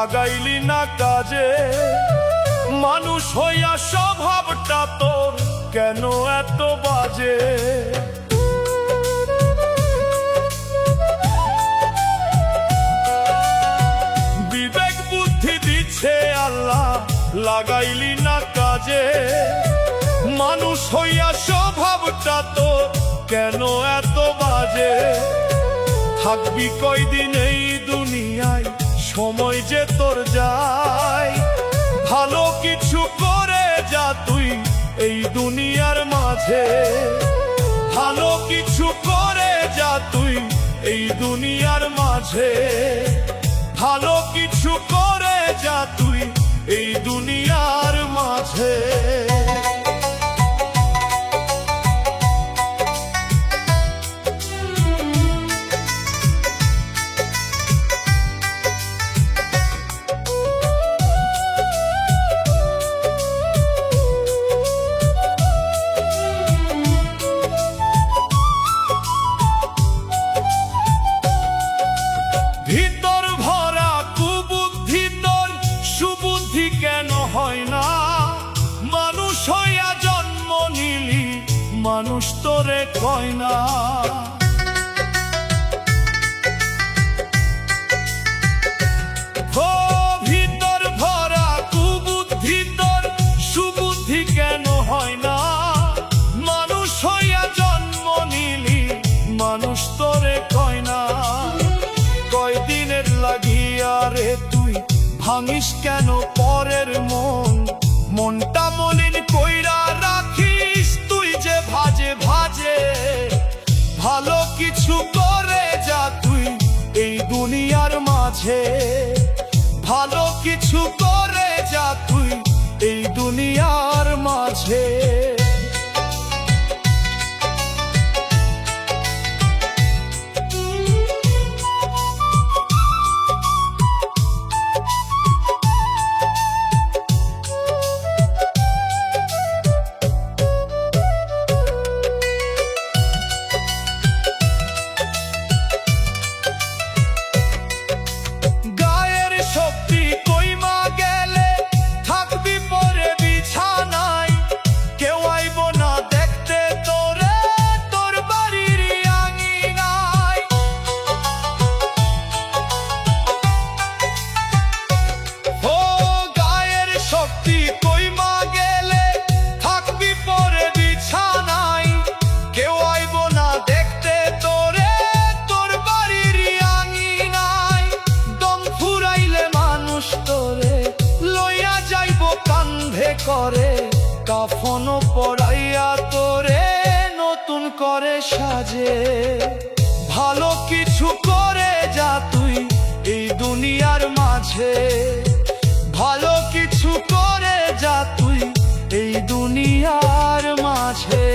লাগাইলি না কাজে। মানুষ হইয়া স্বভাবটা তোর কেন এত বাজে? বিবেক বুদ্ধি দিচ্ছে আল্লাহ, লাগাইলি না কাজে। মানুষ হইয়া স্বভাবটা তোর কেন এত বাজে? থাকবি কয়দিন এই দুনিয়ায়, সময় যে তোর যায়। ভালো কিছু করে যা তুই এই দুনিয়ার মাঝে। ভালো কিছু করে যা তুই এই দুনিয়ার মাঝে। ভালো কিছু করে যা তুই এই দুনিয়ার মাঝে। ভিতর ভরা কুবুদ্ধি তোর, সুবুদ্ধি কেন হয় না? মানুষ হইয়া জন্ম নিলি, মানুষ তোরে কয় না। ও ভিতর ভরা কুবুদ্ধি তোর, সুবুদ্ধি কেন হয় না? মানুষ হইয়া জন্ম নিলি, মানুষ তোরে কয় না। কয়দিনের লাগিয়া রে তুই ভাঙিস কেন পরের মন? মনটা মলিন কইরা রাখিস তুই যে ভাজে ভাজে। ভালো কিছু করে যা তুই এই দুনিয়ার মাঝে। ভালো কিছু করে যা তুই এই দুনিয়ার মাঝে। করে কাফন পরাইয়া তোরে নতুন করে সাজে। ভালো কিছু করে যা তুই এই দুনিয়ার মাঝে। ভালো কিছু করে যা তুই এই দুনিয়ার মাঝে।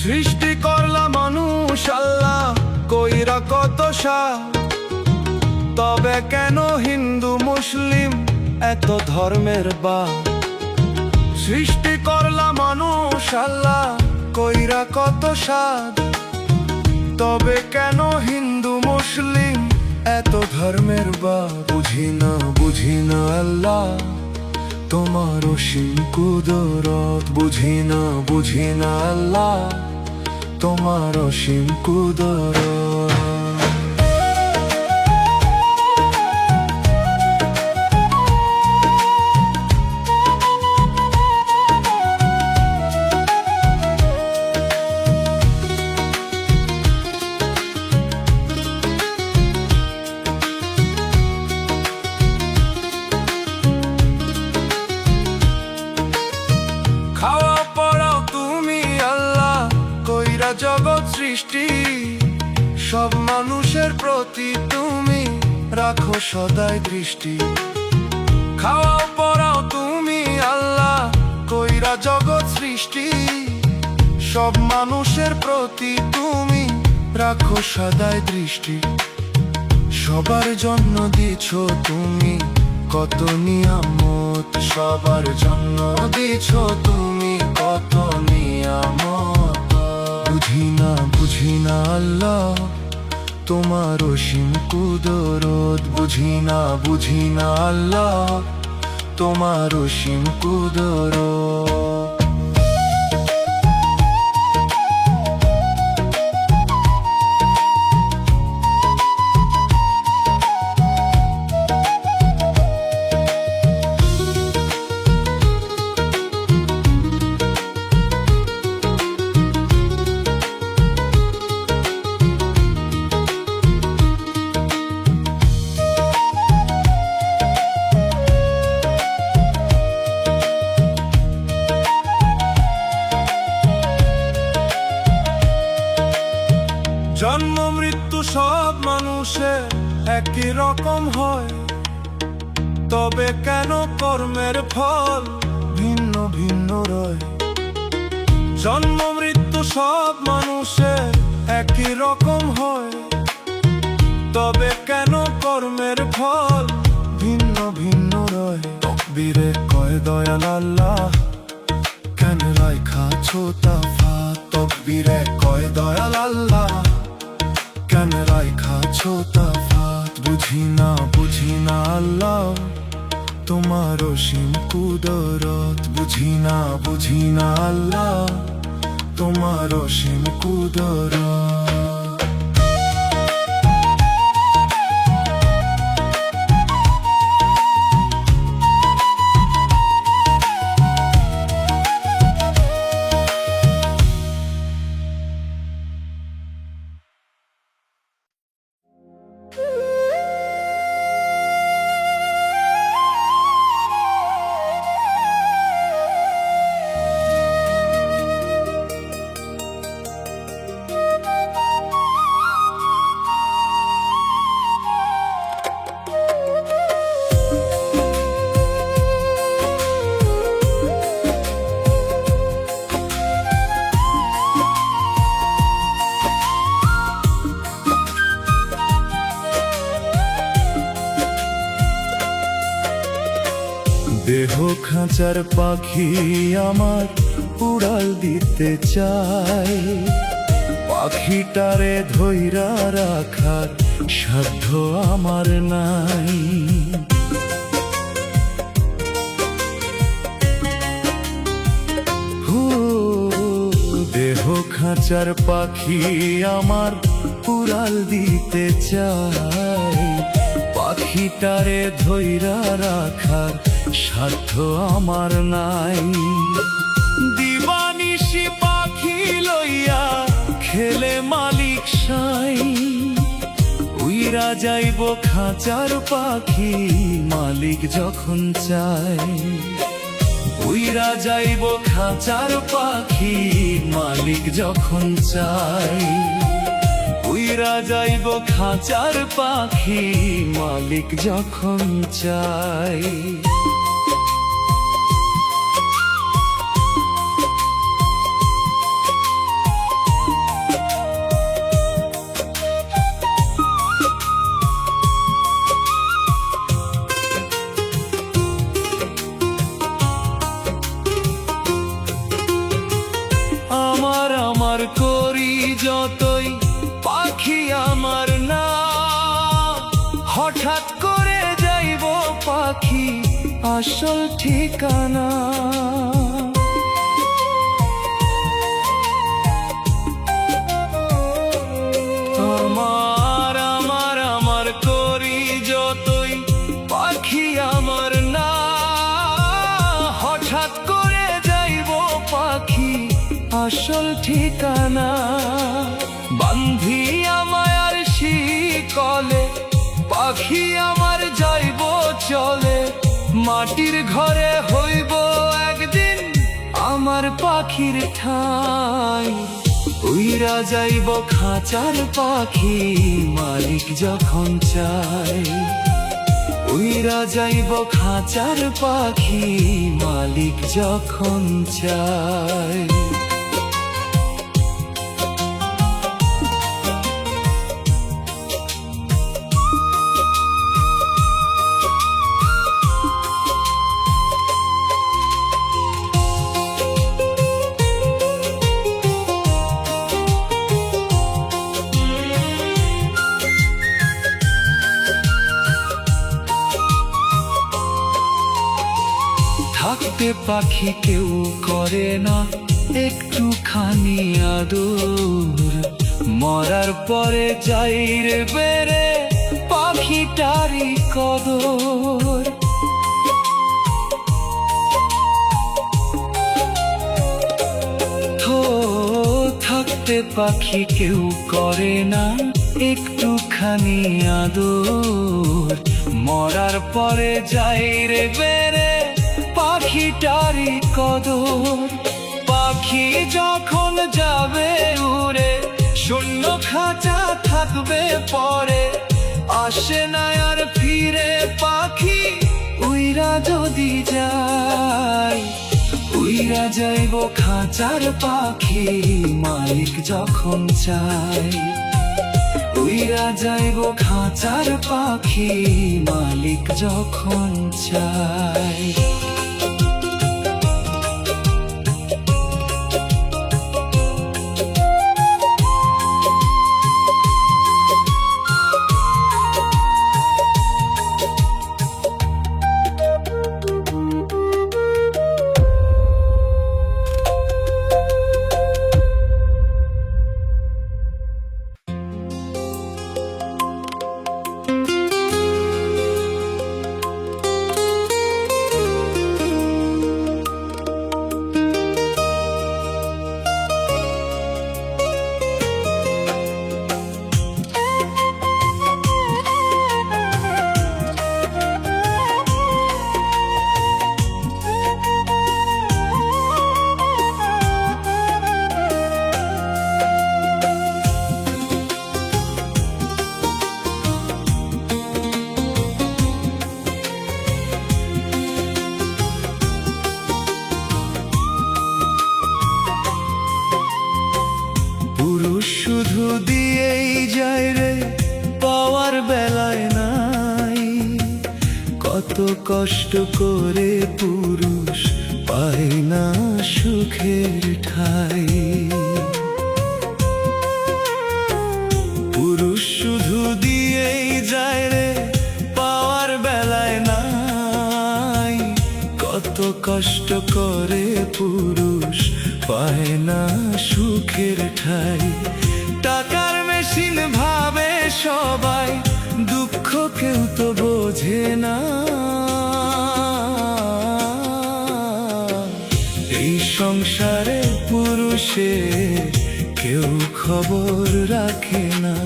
সৃষ্টি করলা মানুষ আল্লাহ কইরা কত সাল, তবে কেন হিন্দু মুসলিম এত ধর্মের বাদ? সৃষ্টি করলা মানুষ আল্লাহ কইরা কত সাল, তবে কেন হিন্দু মুসলিম এত ধর্মের বাদ? বুঝি না আল্লাহ তোমার অসীম কুদরত। বুঝি না আল্লাহ তোমার অসীম কুদরত। জগৎ সৃষ্টি, সব মানুষের প্রতি তুমি রাখো সদাই দৃষ্টি। খাওয়াও পরাও তুমি আল্লাহ, কইরা জগৎ সৃষ্টি, সব মানুষের প্রতি তুমি রাখো সদাই দৃষ্টি। সবার জন্য দিছো তুমি কত নিয়ামত, সবার জন্য দিছো তুমি কত নিয়ামত। বুঝি না আল্লাহ তোমার অসীম কুদরত, বুঝি না আল্লাহ তোমার অসীম কুদরত। জন্ম মৃত্যু সব মানুষের একই রকম হয়, তবে কেন কর্মের ফল ভিন্ন ভিন্ন রয়। জন্ম মৃত্যু সব মানুষের একই রকম হয়, তবে কেন কর্মের ফল ভিন্ন ভিন্ন রয়। তকবীরে কয় দয়াল আল্লাহ কেন রাইখাছো তাফাত, তকবীরে কয় দয়াল আল্লাহ কেন রাইখাছো তাফাত। বুঝি না আল্লাহ তোমার অসীম কুদরত, বুঝি না আল্লাহ তোমার অসীম কুদরত। দেহ খাঁচার পাখি আমার উড়াল দিতে চাই, পাখিটারে ধইরা রাখার সাধ্য আমার নাই। দেহ খাঁচার পাখি আমার উড়াল দিতে চাই, পাখিটারে ধইরা রাখার সাধ্য আমার নাই। দিবানিশি পাখি লইয়া খেলে মালিক সাই, উইরা যাইব খাঁচার পাখি মালিক যখন চায়। উইরা যাইব খাঁচার পাখি মালিক যখন চায়, উইরা যাইব খাঁচার পাখি মালিক যখন চায়। আমার করি যতই পাখি আমার না, হঠাৎ করে যাইব পাখি আসল ঠিকানা। আমার করি যতই পাখি আমার না, হঠাৎ করে যাইব পাখি আসল ঠিকানা। বান্ধি আমায় শিকলে পাখি আমার যাইব চলে, মাটির ঘরে হইব একদিন আমার পাখির ঠাই। উইরা যাইব খাঁচার পাখি মালিক যখন চায়। উইরা যাইব খাঁচার পাখি মালিক যখন চায়। থাকতে পাখি কেউ করে না একটুখানি আদর, মরার পরে যাই রে বেড়ে পাখিটারই কদর। থাকতে পাখি কেউ করে না একটুখানি আদর, মরার পরে যাই রে বেড়ে পাখিটারই কদর। পাখি যখন যাবে উড়ে শূন্য খাঁচা থাকবে পরে, আসে না আর ফিরে পাখি উইরা যদি যায়। উইরা যাইব খাঁচার পাখি মালিক যখন চায়। উইরা যাইব খাঁচার পাখি মালিক যখন চায়। শুধু দিয়েই যায় রে পাওয়ার বেলায় নাই, কত কষ্ট করে পুরুষ পায় না সুখের ঠাই। পুরুষ শুধু দিয়েই যায় রে পাওয়ার বেলায় নাই, কত কষ্ট করে পুরুষ পায় না সুখের ঠাই। টাকার মেশিন ভাবে সবাই, দুঃখ কেউ তো বোঝে না। এই সংসারে পুরুষের কেউ খবর রাখে না।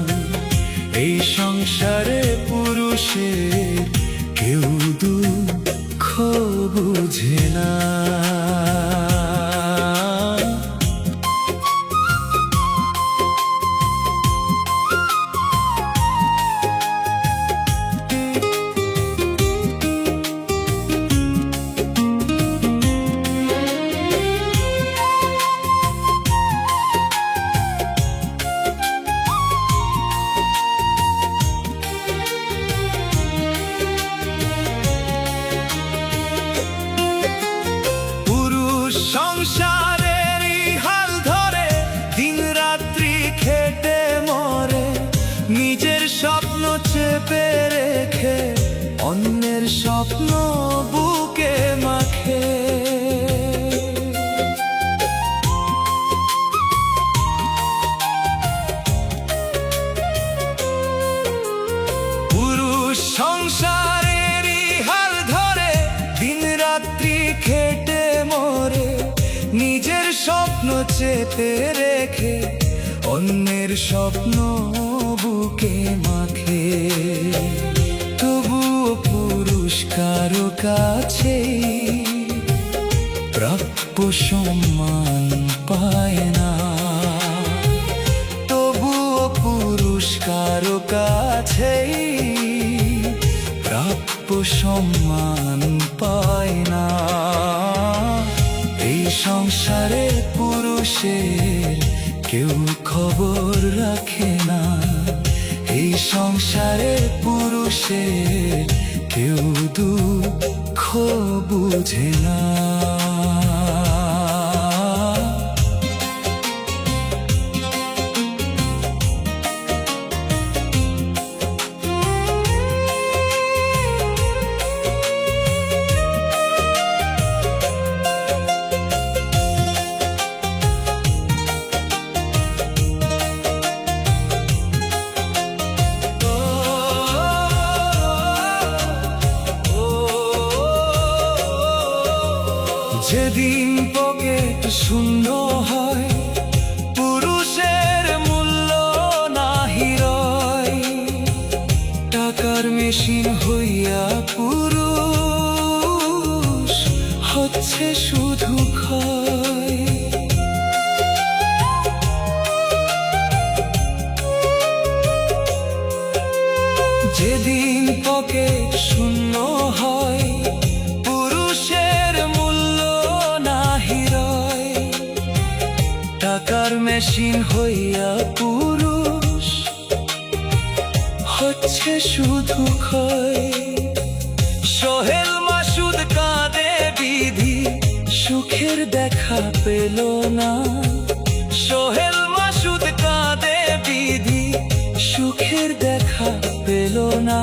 এই সংসারে পুরুষের কেউ দুঃখ বুঝে না। সংসারেরই হাল ধরে দিন রাত্রি খেটে মরে, নিজের স্বপ্ন চেপে রেখে অন্যের স্বপ্ন বুকে মাখে। পুরুষ সংসারেরই হাল ধরে দিন রাত্রি খেটে মরে, নিজের স্বপ্ন চেপে রেখে অন্যের স্বপ্ন বুকে মাখে। তবুও পুরুষ কারো কাছে প্রাপ্য সম্মান পায় না। কাছেই প্রাপ্য সম্মান পায় না। এই সংসারে পুরুষের কেউ খবর রাখে না। এই সংসারে পুরুষের কেউ দুঃখ বুঝে না। যেদিন পকেট শূন্য হয় পুরুষের মূল্য নাহি রয়। টাকার মেশিন হইয়া পুরুষ হচ্ছে শুধু ক্ষয়। যেদিন পকেট শূন্য হয় পুরুষের মূল্য নাহি রয়। টাকার মেশিন হইয়া পুরুষ হচ্ছে শুধু ক্ষয়। সোহেল মাসুদ কাঁদে বিধি সুখের দেখা পেল না। সোহেল মাসুদ কাঁদে বিধি সুখের দেখা পেল না।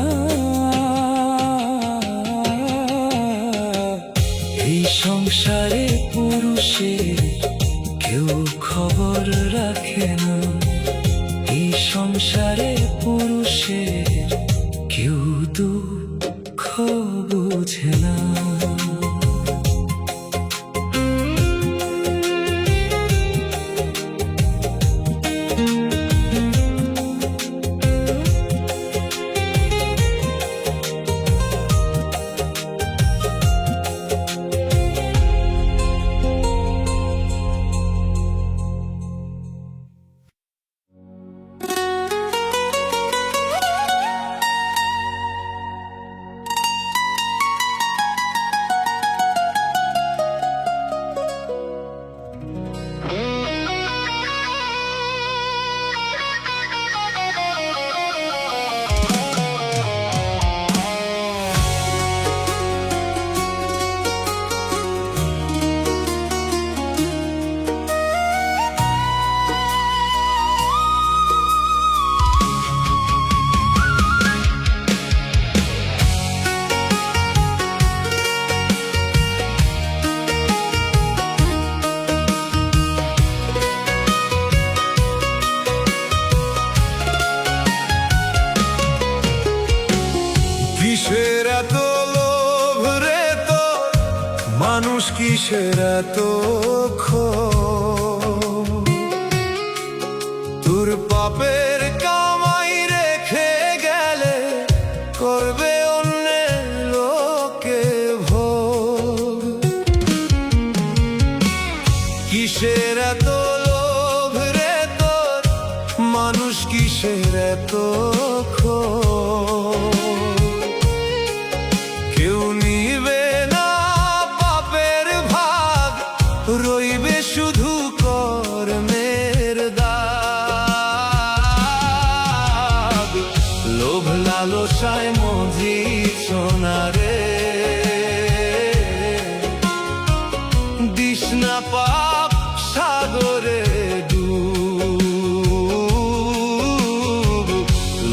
এই সংসারে পুরুষের কেউ খবর রাখে না। এই সংসারে পুরুষের কেউ দুঃখ বুঝে না। কিসের এত লোভ রে তোর, মানুষ কিসের এত ক্ষোভ? তোর পাপের কামাই রেখে গেলে করবে অন্যের লোকে ভোগ। কিসের এত লোভ রে তোর, মানুষ কিসের এত ক্ষোভ? কেউ নিবে না পাপের ভাগ, রইবে শুধু কর্মের দাগ। লোভ লালসায় মজিদ সোনারে, দিস না পাপ সাগরে ডুব।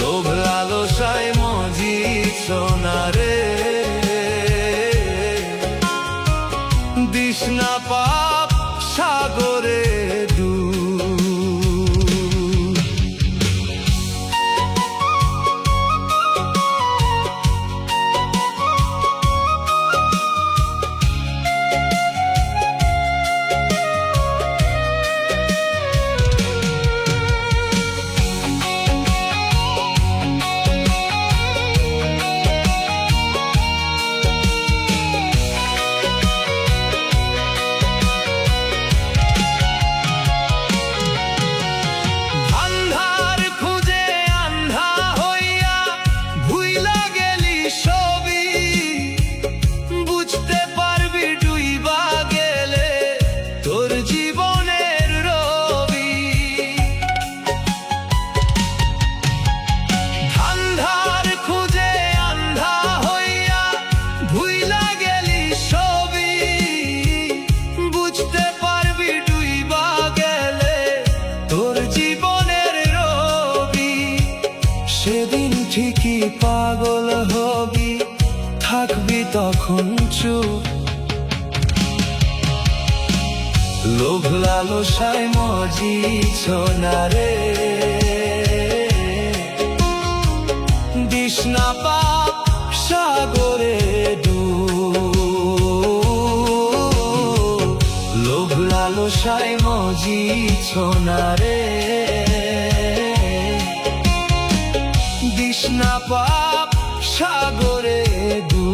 লোভ লালসায় মজিদ সোনারে, দিস না পাপ সাগরে ডুব। তখন চুপ। লোভ লালসায় মজিছ না রে, দিস না পাপ সাগরে ডুব। লোভ লালসায় মজিছ না রে, দিস না পাপ সাগরে ডুব।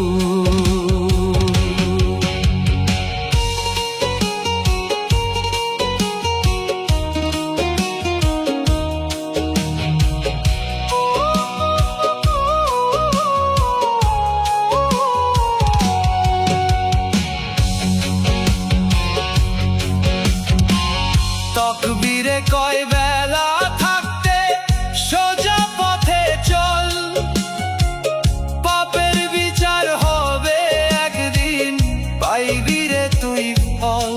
তকবীরে কয় বেলা থাকতে সোজা পথে চল, পাপের বিচার হবে একদিন, পাইবি রে তুই ফল।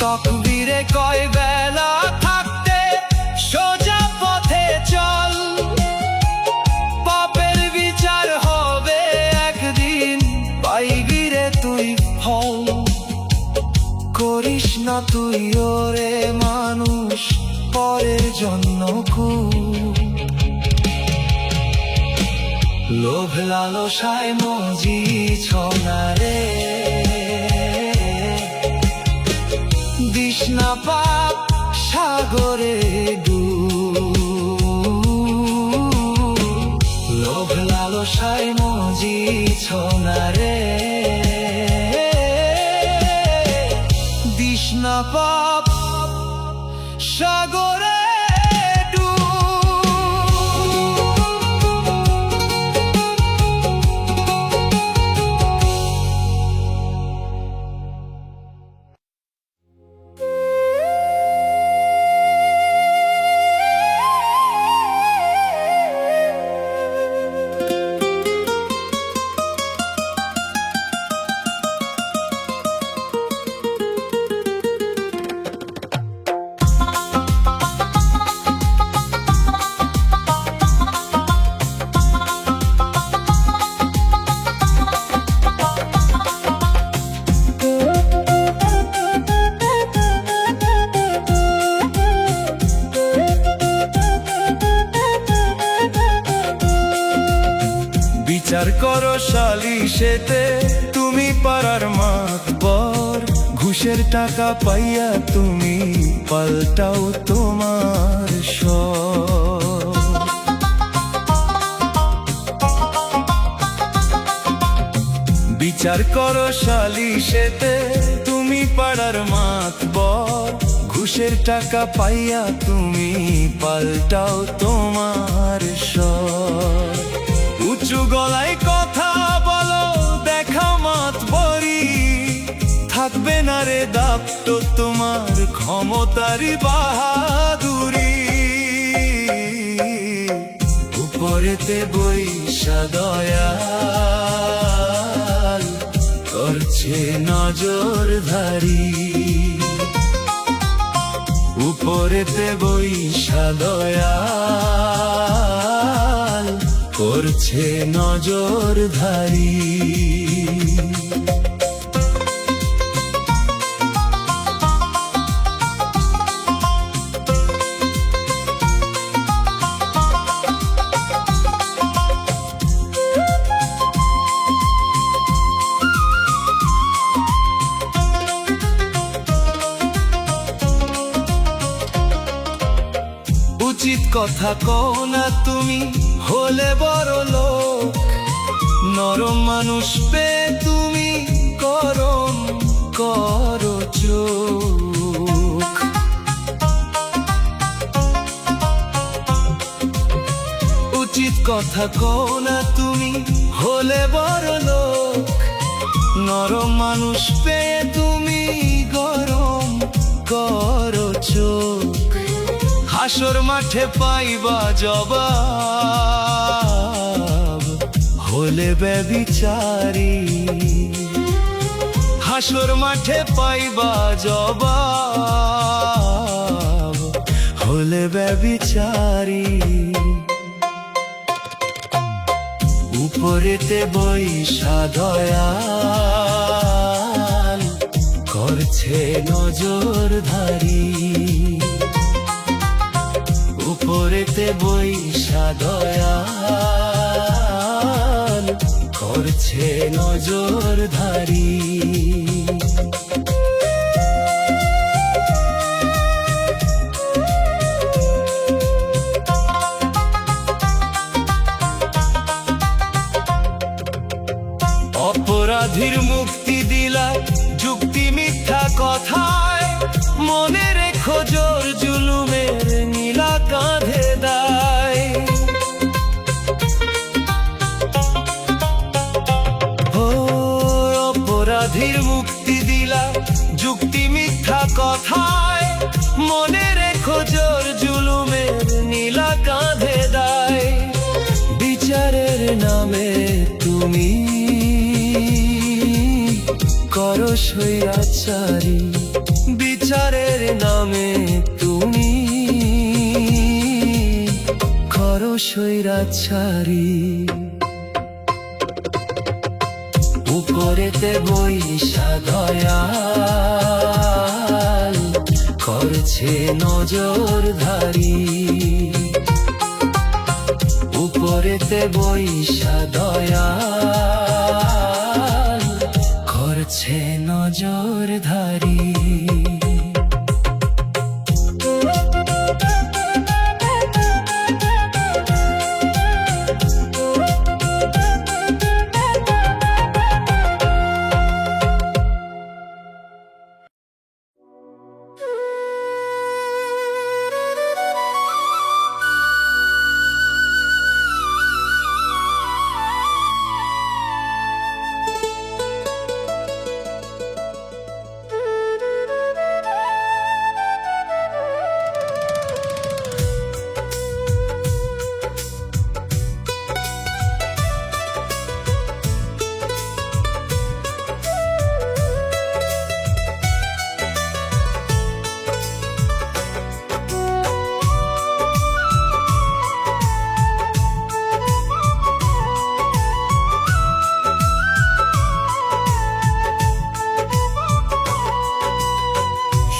তকবীরে কয় বেলা থাকতে সোজা পথে চল, পাপের বিচার হবে একদিন, পাইবি রে তুই ফল। করিস না তুই ওরে মানুষ পরের জন্য খুব। লোভ লালসায় মজিছ না রে, দিস না পাপ সাগরে ডুব। লোভ লালসায় মজিছ না রে, দিস না পাপ সাগরে ডুব। বিচার করো সালিশেতে তুমি পাড়ার মাতবর, ঘুষের টাকা পাইয়া তুমি পাল্টাও তোমার স্বর। বিচার করো সালিশেতে তুমি পাড়ার মাতবর, ঘুষের টাকা পাইয়া তুমি পাল্টাও তোমার স্বর। উঁচু গলায় কথা বলো দেখা মাতবরি, থাকবে না রে দাপ্ত তোমার ক্ষমতারি বাহাদুরি। উপরেতে বৈশা দয়াল করছে নজরধারি, উপরেতে বৈশা দয়াল করছে নজরধারি। উচিত কথা কও না তুমি হলে বড় লোক, নরম মানুষ পেয়ে তুমি গরম করো চোখ। উচিত কথা কও না তুমি হলে বড় লোক, নরম মানুষ পেয়ে তুমি গরম করো চোখ। হাসর মাঠে পাইবা জবাব হলে ব্যভিচারী, হাসর মাঠে পাইবা জবাব হলে ব্যভিচারী। উপরেতে বৈশা দয়াল করছে নজরধারি, উপরেতে বৈশা দয়াল করছে নজরধারি। অপরাধীর মুক্তি দিলা যুক্তি মিথ্যা কথায়, মনে রেখো জোর জুলুমের নীলা কাঁধে দায়। ও অপরাধীর মুক্তি দিলা যুক্তি মিথ্যা কথায়, মনে রেখো জোর জুলুমের নীলা কাঁধে দায়। বিচারের নামে তুমি করো স্বৈরাচারী, বিচারের নামে তুমি করো স্বৈরাচারী। উপরেতে বৈশা দয়াল করছে নজরধারি, উপরেতে বৈশা দয়াল করছে নজরধারি।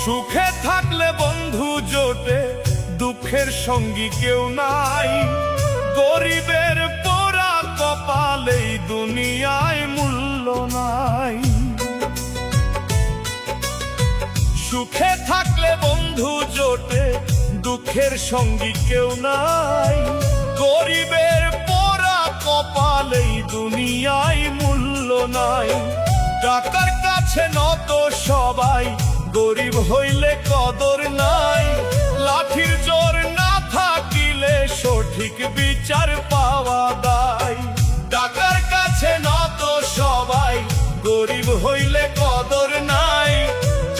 সুখে থাকলে বন্ধু জোটে, দুঃখের সঙ্গী কেউ নাই। গরিবের পোড়া কপালে দুনিয়ায় মূল্য নাই। সুখে থাকলে বন্ধু জোটে, দুঃখের সঙ্গী কেউ নাই। গরিবের পোড়া কপালে দুনিয়ায় মূল্য নাই। টাকার কাছে নত সবাই, গরিব হইলে কদর নাই। লাঠির জোর না থাকিলে সঠিক বিচার পাওয়া দায়। টাকার কাছে নত সবাই, গরিব হইলে কদর নাই।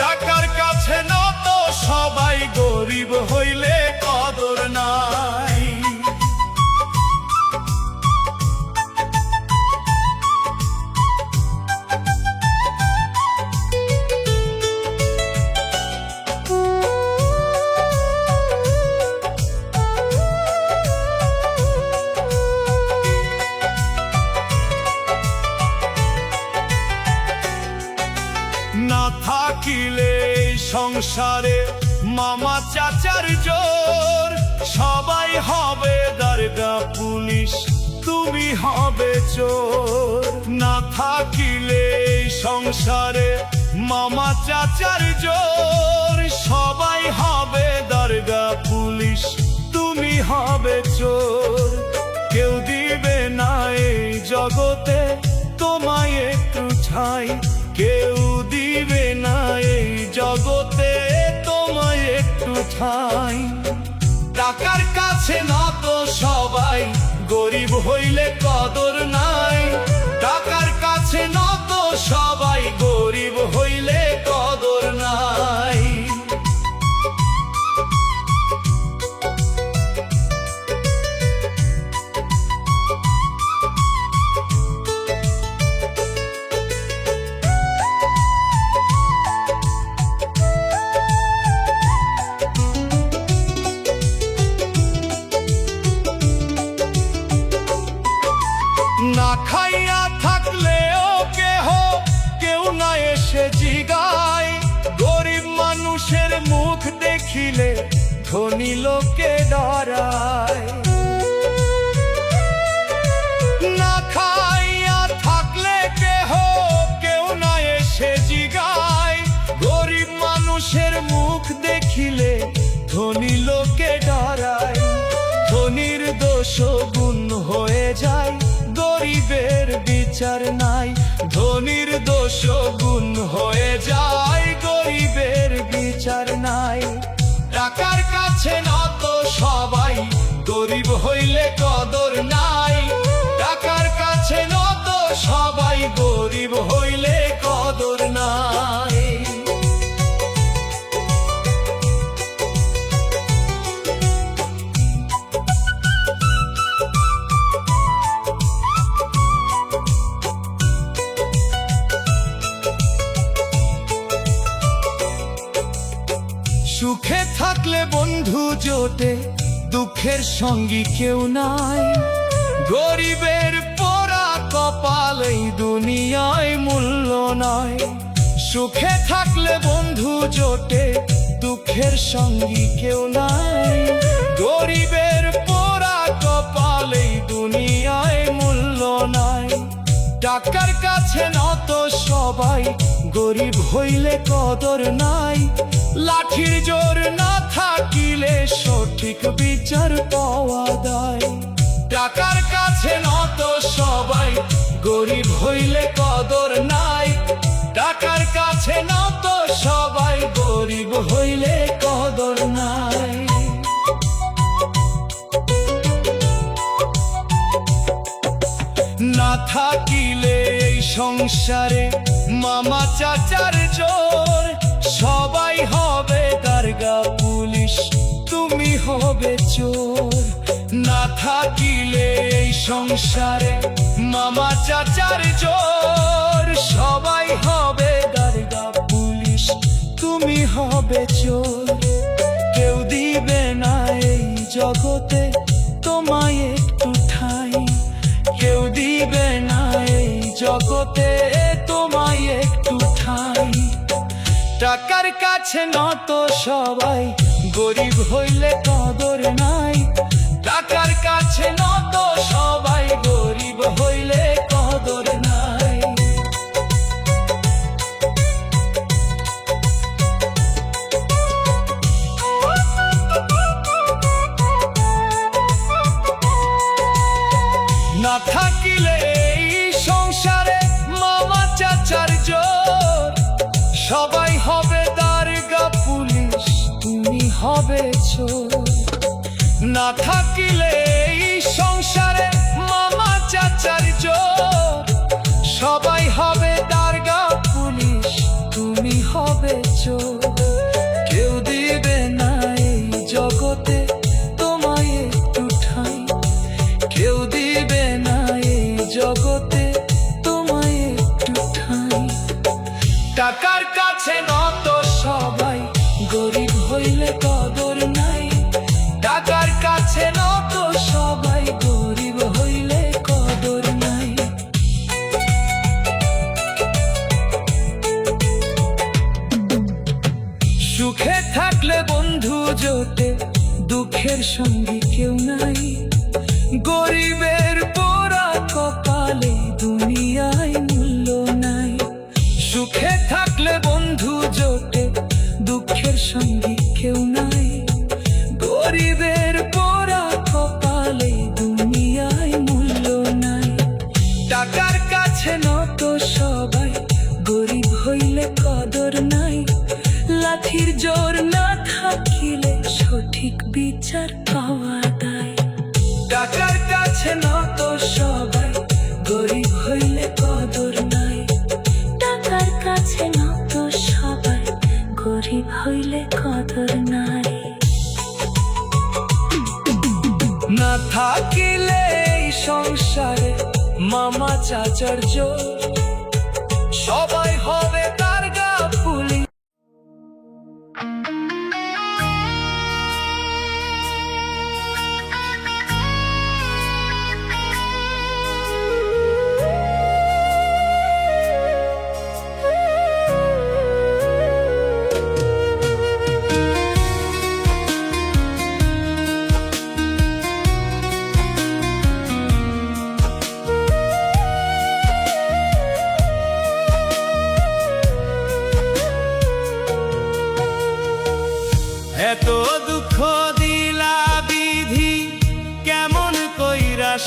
টাকার কাছে নত সবাই, গরিব হইলে কদর নাই। না থাকিলে সংসারে মামা চাচার জোর, সবাই হবে দারোগা পুলিশ, তুমি হবে চোর। না থাকিলে সংসারে মামা চাচার জোর, সবাই হবে দারোগা পুলিশ, তুমি হবে চোর। কেউ দিবে না এই জগতে তোমায় একটু ঠাঁই, কেউ দিবে না এই জগতে তোমায় একটু ঠাঁই। টাকার কাছে নত সবাই, গরিব হইলে কদর নাই। টাকার কাছে নত সবাই, গরিব হইলে কদর নাই। না ধনী লোকে ডরায়। না খাইয়া থাকলে কেউ না এসে জিগায়, গরিব মানুষের মুখ দেখিলে ধনী লোকে ডরায়। ধনীর দোষ গুণ হয়ে যায়, গরিবের বিচার নাই। ধনীর দোষ গুণ হয়ে যায়, গরিবের বিচার নাই। টাকার কাছে নত সবাই, গরিব হইলে কদর নাই। টাকার কাছে নত সবাই, গরিব হইলে কদর নাই। সুখে থাকলে বন্ধু জোটে, দুঃখের সঙ্গী কেউ নাই। গরিবের পোড়া কপাল এই দুনিয়ায় মূল্য নয়। সুখে থাকলে বন্ধু জোটে, দুঃখের সঙ্গী কেউ নাই। গরিবের পোড়া কপাল এই দুনিয়ায় মূল্য নাই। টাকার কাছে নত সবাই, গরিব হইলে কদর নাই। লাঠির জোর না থাকিলে সঠিক বিচার পাওয়া যায়। টাকার কাছে নত সবাই, গরিব হইলে কদর নাই। টাকার কাছে নত সবাই, গরিব হইলে কদর নাই। না থাকিলে এই সংসারে মামা চাচার জোর, সবাই হবে দারোগা পুলিশ, তুমি হবে চোর। না থাকিলে এই সংসারে মামা চাচার জোর, সবাই হবে দারোগা পুলিশ, তুমি হবে চোর। কেউ দিবে না এই জগতে তোমায় একটু ঠাঁই। কেউ দিবে না এই জগতে তোমায় একটু ঠাঁই। টাকার কাছে নত সবাই, গরিব হইলে কদর নাই। টাকার কাছে নত সবাই, গরিব হইলে কদর নাই। না থাকিলে এই সংসারে মামা চাচার জোর, সবাই হবে দারোগা পুলিশ, তুমি হবে চোর। না থাকিলে এই সংসারে মামা চাচার জোর, সবাই হবে দারোগা পুলিশ, তুমি হবে চোর। কেউ দিবে না এই জগতে তোমায় একটু ঠাঁই। কেউ দিবে না এই জগতে তোমায় একটু ঠাঁই। টাকার কাছে নত সবাই, গরিব হইলে কদর নাই। টাকার কাছে নত সবাই, গরিব হইলে কদর নাই। সুখে থাকলে বন্ধু জোটে, দুঃখের সঙ্গী কেউ নাই। গরিবের পোড়া কপালে দুনিয়ায় মূল্য নাই। সুখে থাকলে বন্ধু জোটে, দুঃখের সঙ্গী কেউ নাই। গরিবের পোড়া কপালে দুনিয়ায় মূল্য নাই। টাকার কাছে নত সবাই, গরিব হইলে কদর নাই। লাঠির জোর না থাকিলে সঠিক বিচার পাওয়া যায়। টাকার কাছে নত সবাই, গরিব হইলে কদর নাই। টাকার কাছে নত সবাই, গরিব হইলে কদর নাই। না থাকিলে এই সংসারে মামা চাচার জোর, সবাই হবে দারোগা পুলিশ।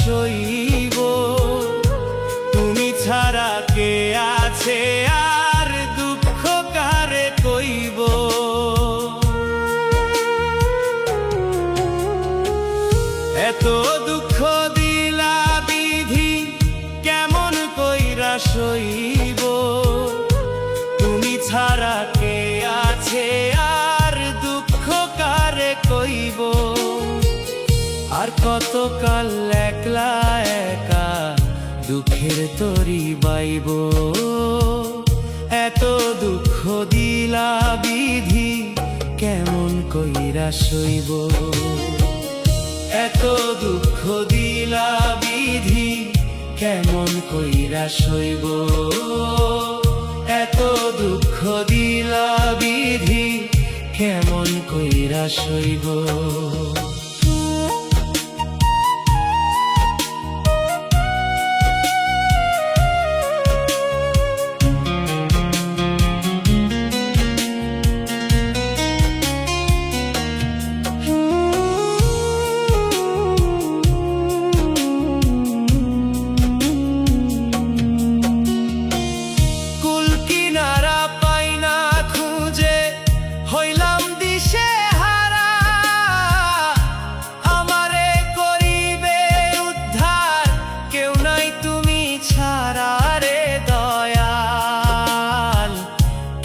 সইব। তুমি ছাড়া কে আছে আর দুঃখ কারে কইব। এত দুঃখ দিলা বিধি কেমন কইরা সইব। তুমি ছাড়া কে আছে আর দুঃখ কারে কইব। আর কতকাল একলা একা দুঃখের তরি বাইব। এত দুঃখ দিলা বিধি কেমন কইরা সইব। এত দুঃখ দিলা বিধি কেমন কইরা সইব। এত দুঃখ দিলা বিধি কেমন কইরা সইব।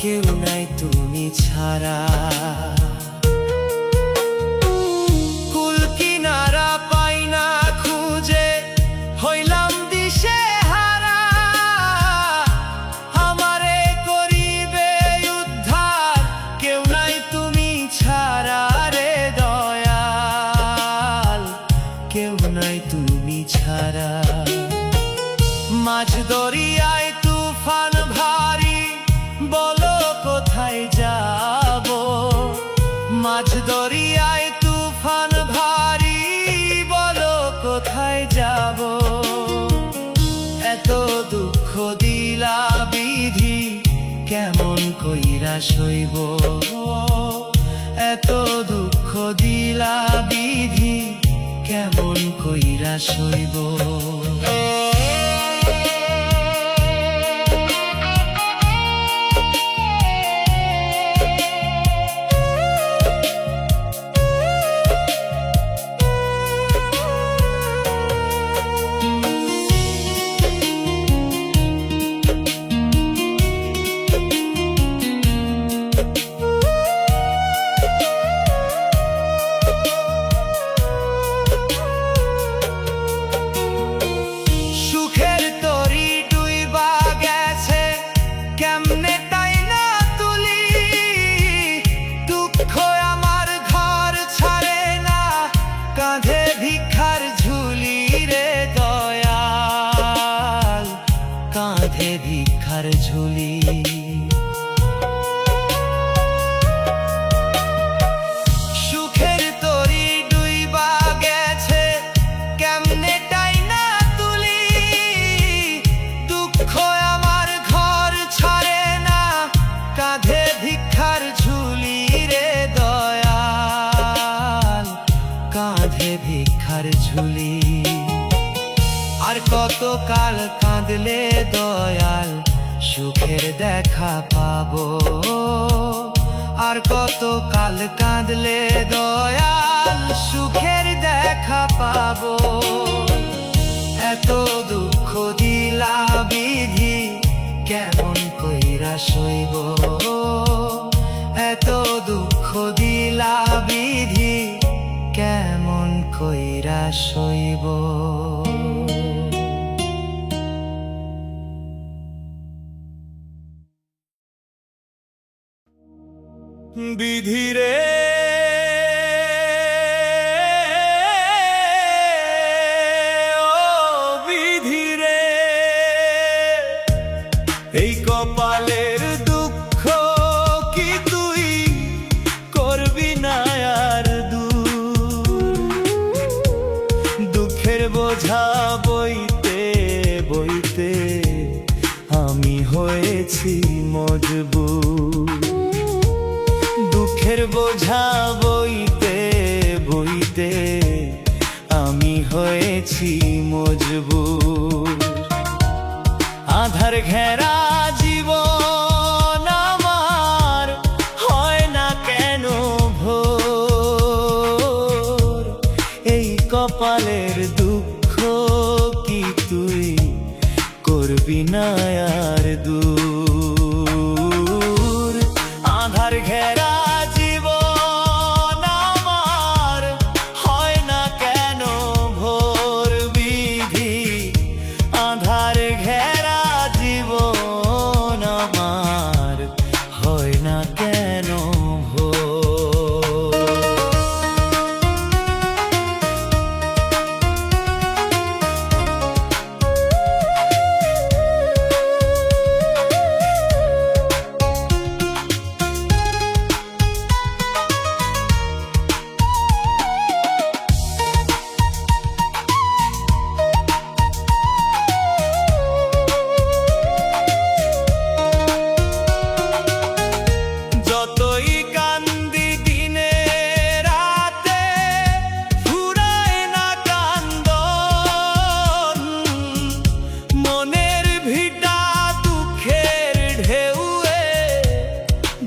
কেউ নাই তুমি ছাড়া। কুল কিনারা পাই না খুঁজে হইলাম দিশে হারা। আমারে করিবে উদ্ধার কেউ নাই তুমি ছাড়া রে দয়াল, কেউ নাই তুমি ছাড়া। মাঝ দরিয়ায় তুফান ভারী বলো কোথায় যাব। মাঝ দরিয়ায় তুফান ভারী বলো কোথায় যাব। এত দুঃখ দিলা বিধি কেমন কইরা সইব। এত দুঃখ দিলা বিধি কেমন কইরা সইব। কাঁধে ভিক্ষার ঝুলি সুখের তরি ডুইবা গেছে কেমনে টাইনা তুলি। দুঃখ আমার ঘর ছাড়ে না কাঁধে ভিক্ষার ঝুলি রে দয়াল, কাঁধে ভিক্ষার ঝুলি। আর কতকাল কাঁদলে দয়াল সুখের দেখা পাবো। আর কতকাল কাঁদলে দয়াল সুখের দেখা পাবো। এত দুঃখ দিলা বিধি কেমন কইরা সইব। এত দুঃখ দিলা বিধি কেমন কইরা সইব। বিধি রে ও বিধি রে, এই কপালের দুঃখ কি তুই করবি না আর দূর। দুঃখের বোঝা বইতে বইতে আমি হয়েছি মজবুর। দুঃখের বোঝা বইতে বইতে আমি হয়েছি হয়েছি মজবুর। আধার ঘেরা জীবন আমার হয় না কেন ভোর। এই কপালের দুঃখ কি তুই করবি না আর দূর। আধার ঘেরা জীবন আমার হয় না কেন ভোর বিধি। আধার ঘেরা জীবন আমার হয় না কেন ভোর। যতই কান্দি দিনে রাতে ফুরায় না কান্দন। মনের ভিটা দুঃখের ঢেউয়ে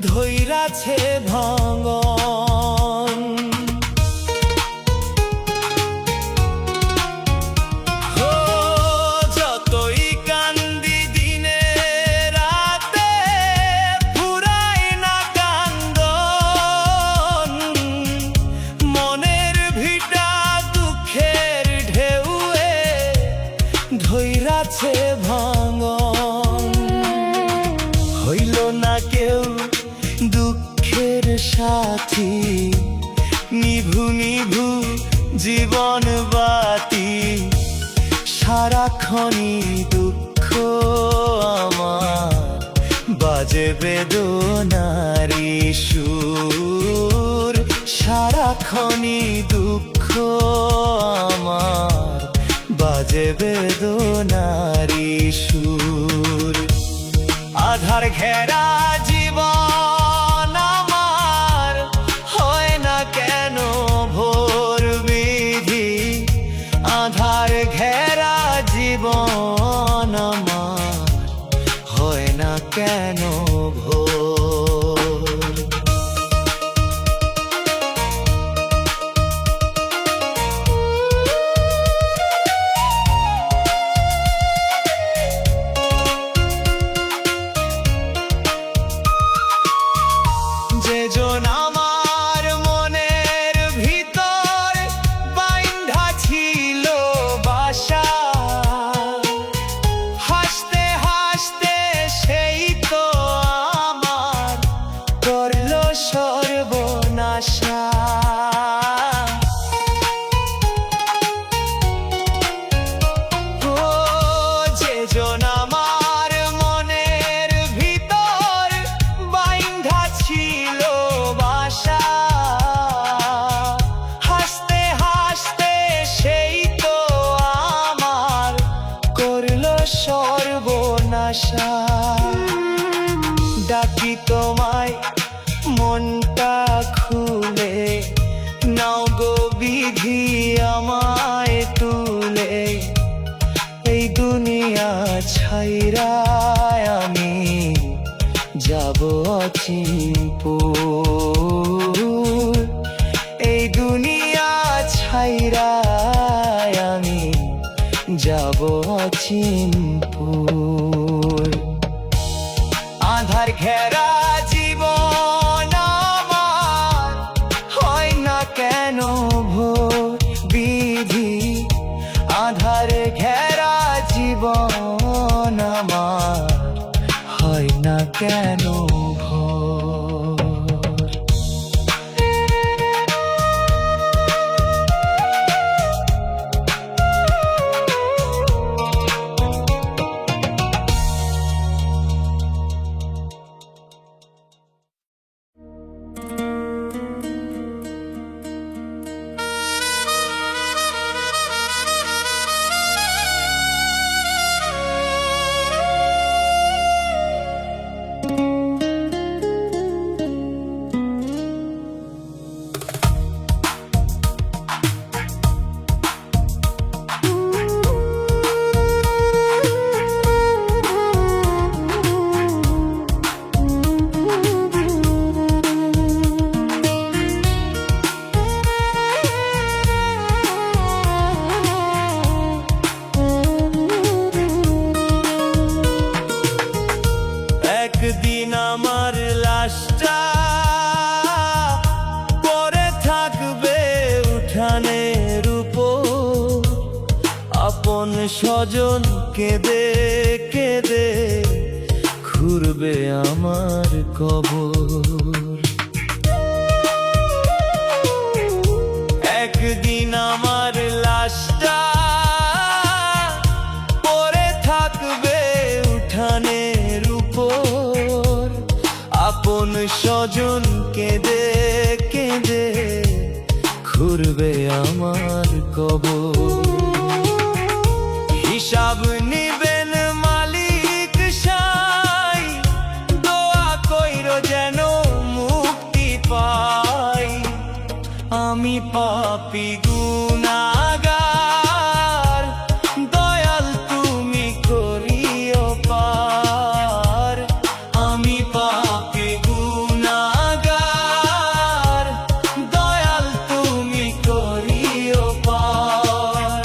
ধইরাছে ভাঙন। ও যতই কান্দি দিনে রাতে ফুরায় না কান্দন। মনের ভিটা দুঃখের ঢেউয়ে ধইরাছে ভাঙন। হইল না কেউ দুঃখের সাথী, নিভু নিভু জীবন বাতি। সারাক্ষণই দুঃখ আমার বাজে বেদনারি সুর। সারাক্ষণই দুঃখ আমার বাজে বেদনারি সুর। আধার ঘেরা জীবন আমার হয় না কেন ভোর বিধি। আধার ঘেরা জীবন আমার হয় না কেন ভোর। যেজন আমার মনের ভিতর বাইন্ধা ছিল বাসা। হাসতে হাসতে সেই তো আমার করলো সর্বনাশা। ও যেজন আমার মনের ভিতর বাইন্ধা ছিল বাসা। হাসতে হাসতে সেই তো আমার করলো সর্বনাশা। ডাকি তোমায় মনটা খুলে, নাও গো বিধি আমায় তুলে। এই দুনিয়া ছাইরা আমি যাব অচিনপুর। এই দুনিয়া ছাইরা আমি যাব অচিনপুর। আধার ঘেরা জীবন আমার হয় না কেন ভোর বিধি। আধার ঘেরা জীবন আমার হয় না কেন ভোর। স্বজন কেঁদে কেঁদে খুঁড়বে আমার কবর। একদিন আমার লাশটা পড়ে থাকবে উঠানের উপর, আপন স্বজন কেঁদে কেঁদে খুঁড়বে আমার কবর। হিসাব নিবেন মালিক সাই, দোয়া কইরো যেন মুক্তি পাই। আমি পাপী গুনাহগার, দয়াল তুমি করিও পার। আমি পাপী গুনাহগার, দয়াল তুমি করিও পার।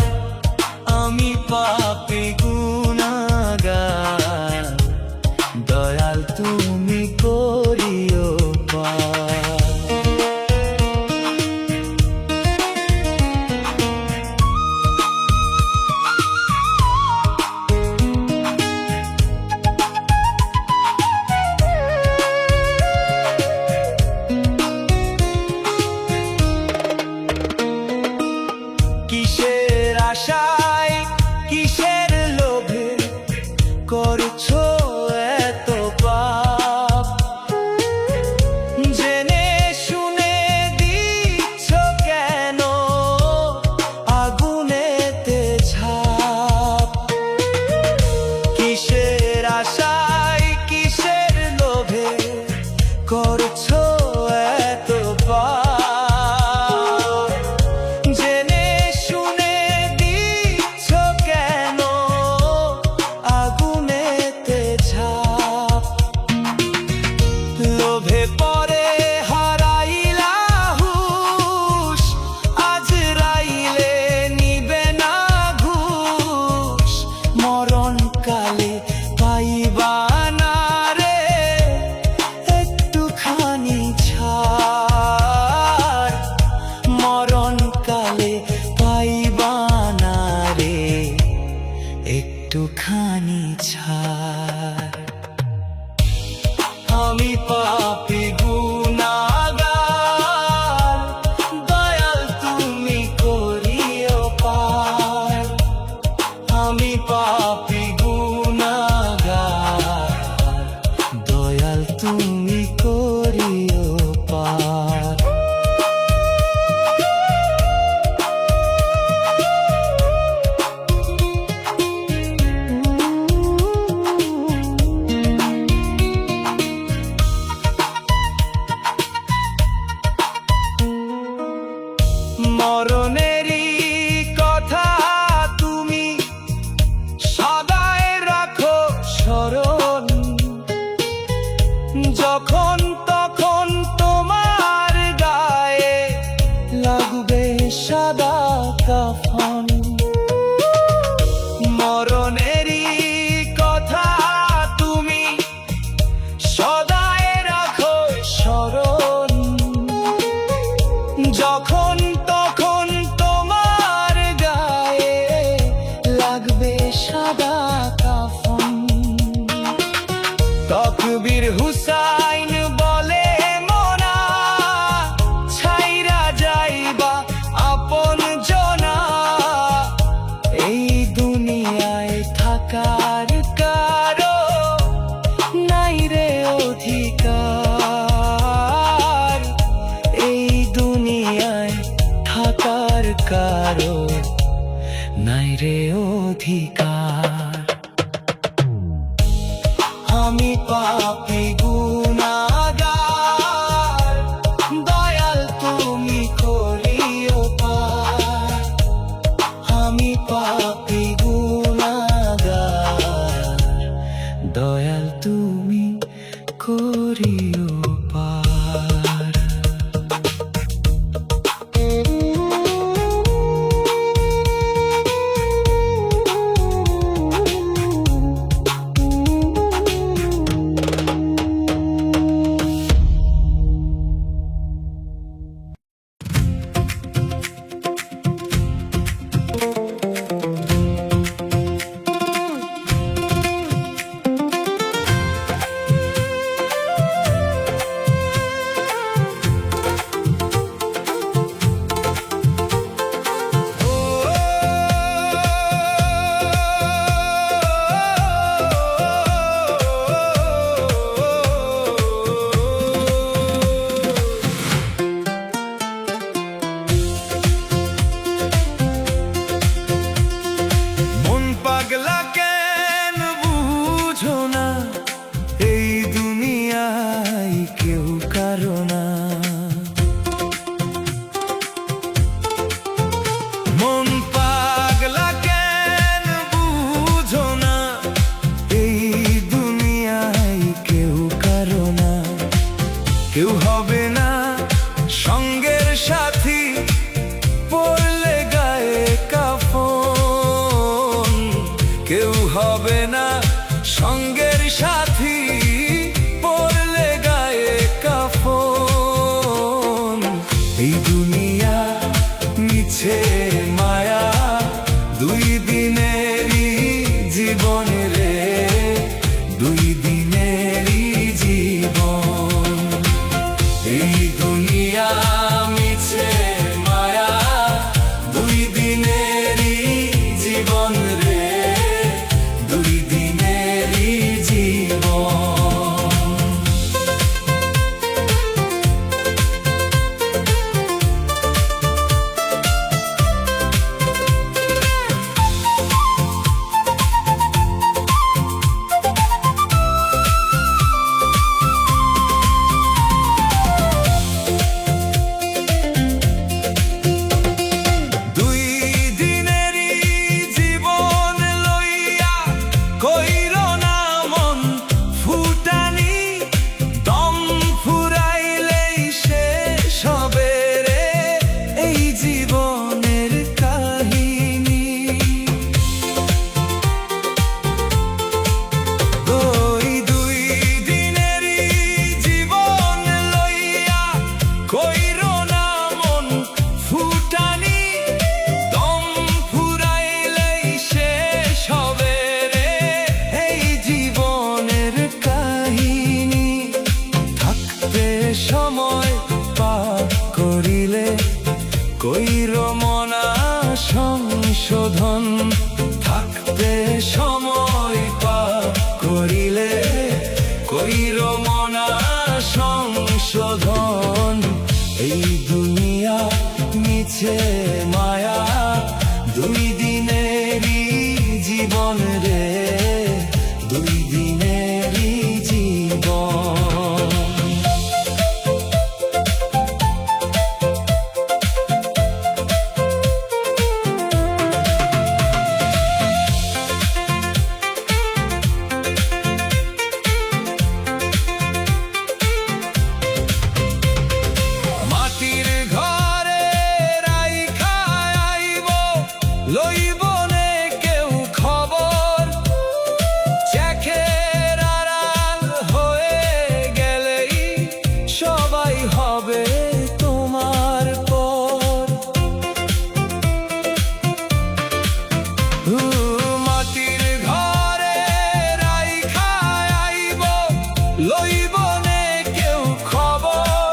আমি পাপী গুনাহগার, দয়াল তুমি করিও পার। কিসের আশায় কিসের লোভে করছো এত পাপ, জেনে শুনে দিচ্ছ কেন আগুনেতে ঝাঁপ। কিসের আশায় কিসের লোভে করছো এত পাপ, জেনে শুনে দিচ্ছ কেন আগুনেতে ঝাঁপ। লোভে পরে হারাইলা হুঁশ, আজরাইলে নিবে না ঘুষ। মরণকালে পাইবা না রে একটুখানি ছাড়। মরণকালে পাইবা না রে একটুখানি ছাড়। আমি পাপী গুনাহগার, দয়াল তুমি করিও পার। আমি পাপী গুনাহগার, দয়াল তুমি করিও পার। মরণেরই কথা তুমি সদাই রাখো স্মরণ, যখন তখন তোমার গায়ে লাগবে সাদা কাফন। মরণেরই কথা তুমি সদাই রাখো স্মরণ, যখন তখন তোমার গায়ে লাগবে সাদা কাফন। তকবীর হুসাইন বলে মোনা, ছাইরা যাইবা আপন জনা। এই দুনিয়ায় থাকার কারো নাই রে অধিকার। এই দুনিয়ায় থাকার কারো নাই রে অধিকার। আমি পাপী গুনাহগার, দয়াল তুমি করিও পার। আমি পাপী গুনাহগার, দয়াল তুমি করিও পার। মিছে মায়া দুই দিনেরই জীবন রে দুই দিনেরই জীবন এই দুনিয়া মিছে মায়া দুই দিনেরই জীবন রে দুই দিনেরই জীবন সময় পার করিলে কইর মনা সংশোধন থাকতে সময় পার করিলে কইর মনা সংশোধন এই দুনিয়া মিছে মায়া দুই দিনেরই জীবন রে দুই দিনেরই জীবন লইবনে কেউ খবর চোখের আড়াল হয়ে গেলেই সবাই হবে তোমার পর মাটির ঘরে রাইখা আইব লইবনে কেউ খবর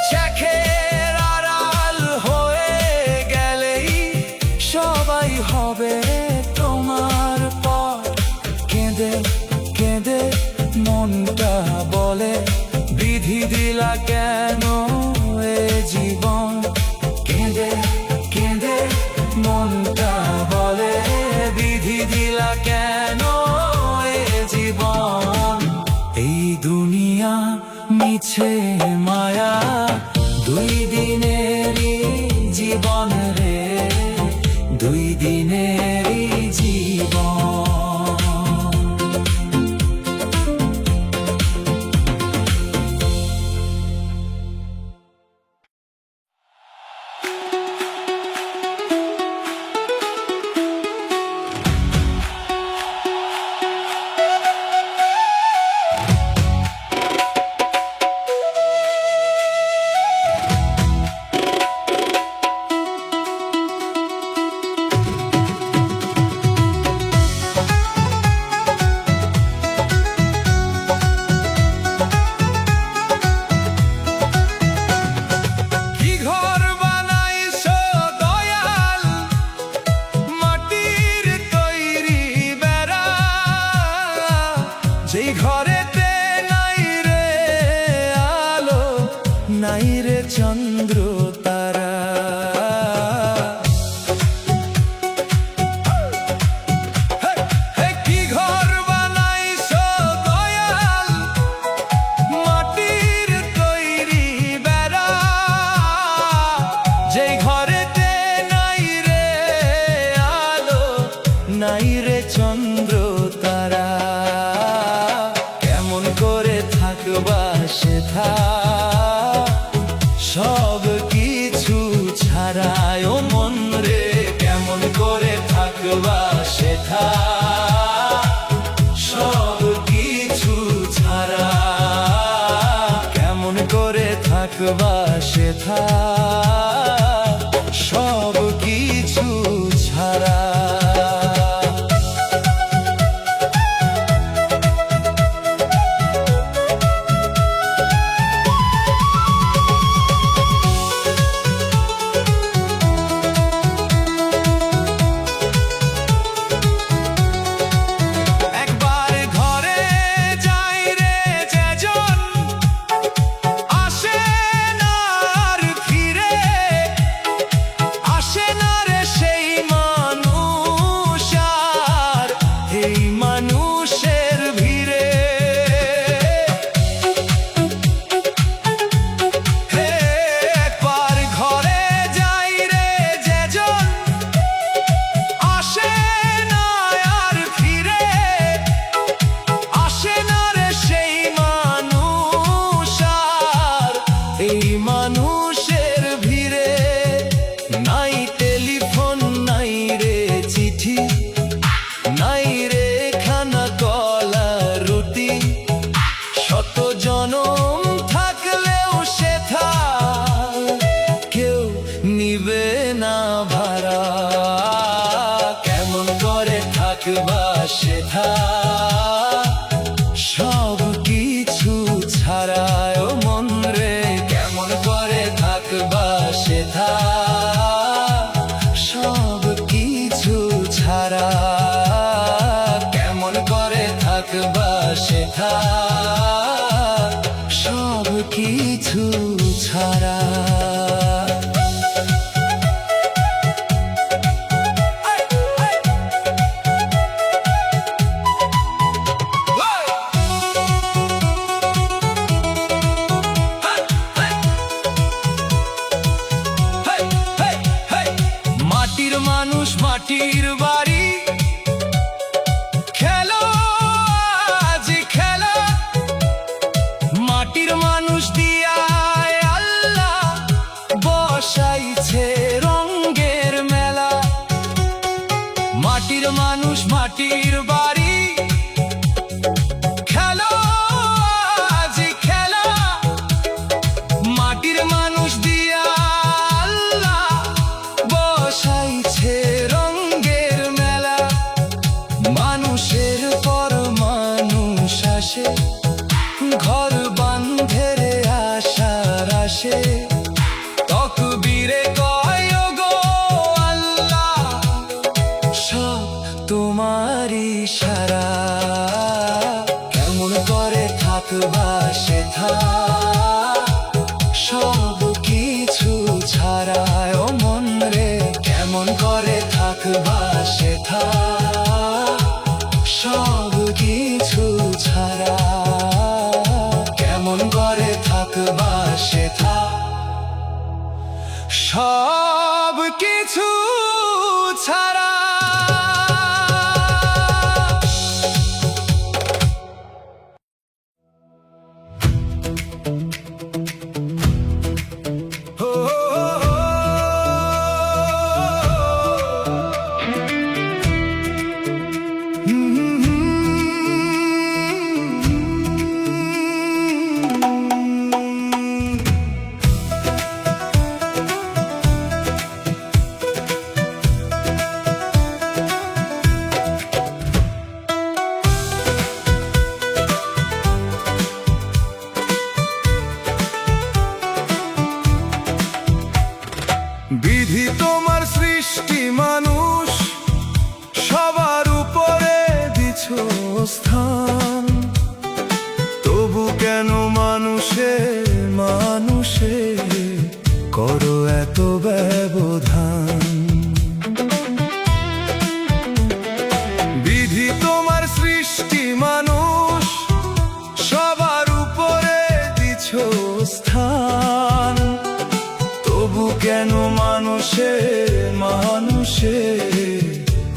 চোখের আড়াল হয়ে গেলেই সবাই হবে তোমার পর কেঁদে কেঁদে মনটা বলে বিধি দিলা কেন এ জীবন কেঁদে কেঁদে মনটা বলে বিধি দিলা কেন এ জীবন এই দুনিয়া মিছে মায়া দুই দিনেরই জীবন রে দুই দিনেরই জীবন যেই ঘরেতে নাই রে আলো নাই রে চন্দ্র তারা কি ঘর বানাইছো দয়াল মাটির তৈরি বেড়া যেই ঘরেতে নাই রে আলো নাই রে চন্দ্র তারা থাকবা সেথা সব কিছু ছাড়ায় ও মন রে কেমন করে থাকবা সেথা সব কিছু ছাড়া কেমন করে থাকবা সেথা নাই টেলিফোন নাই রে চিঠি, নাই রে খানা কলা রুটি, শত জনম থাকলেও সেথা কেউ নিবে না ভাড়া। কেমন করে থাকবা সেথা সব কিছু ছাড়ায় মন রে, কেমন করে থাকবা সেথা সব কিছু ছাড়া, কেমন করে থাকবা সেথা সব কিছু ছাড়া। মাটির মানুষ মাটির বাড়ি, খেলো আজ খেলা, মাটির মানুষ দিয়ায় আল্লাহ বসাইছে রঙের মেলা। মাটির মানুষ মাটির বাড়ি, খেলো আজ খেলা, মাটির মানুষ দিয়া আল্লাহ বসাইছে রঙের মেলা। মানুষের পর মানুষ আসে, ঘর বাঁধে রে আশার আসে, তকবীরে কয় গো আল্লাহ সব তোমারই ইশারা। কেমন করে থাকবা সেথা সব কিছু ছাড়ায় ও মন রে, কেমন করে থাকবা সেথা সব কিছু ছাড়া, কেমন করে থাকবা সেথা সব কিছু ছাড়া। বিধি তোমার সৃষ্টি মানুষ সবার উপরে দিছো স্থান, তবু কেন মানুষে মানুষে করো এত ব্যবধান। বিধি তোমার সৃষ্টি মানুষ সবার উপরে দিছো স্থান, তবু কেন মানুষে মানুষে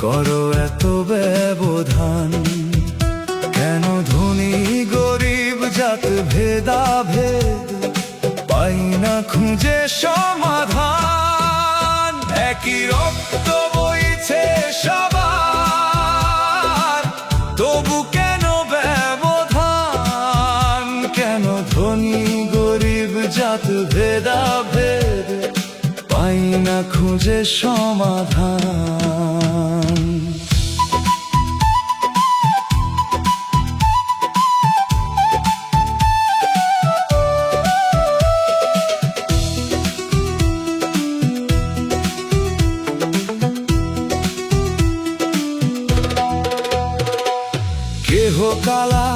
করো এত ব্যবধান। কেন ধনী গরিব জাত ভেদাভেদ পাই না খুঁজে সমাধান। একই রক্ত বইছে সবার, তবু কেন ব্যবধান। কেন ধনী গরিব জাত ভেদাভেদ পাই না খুঁজে সমাধান। কেহ কালা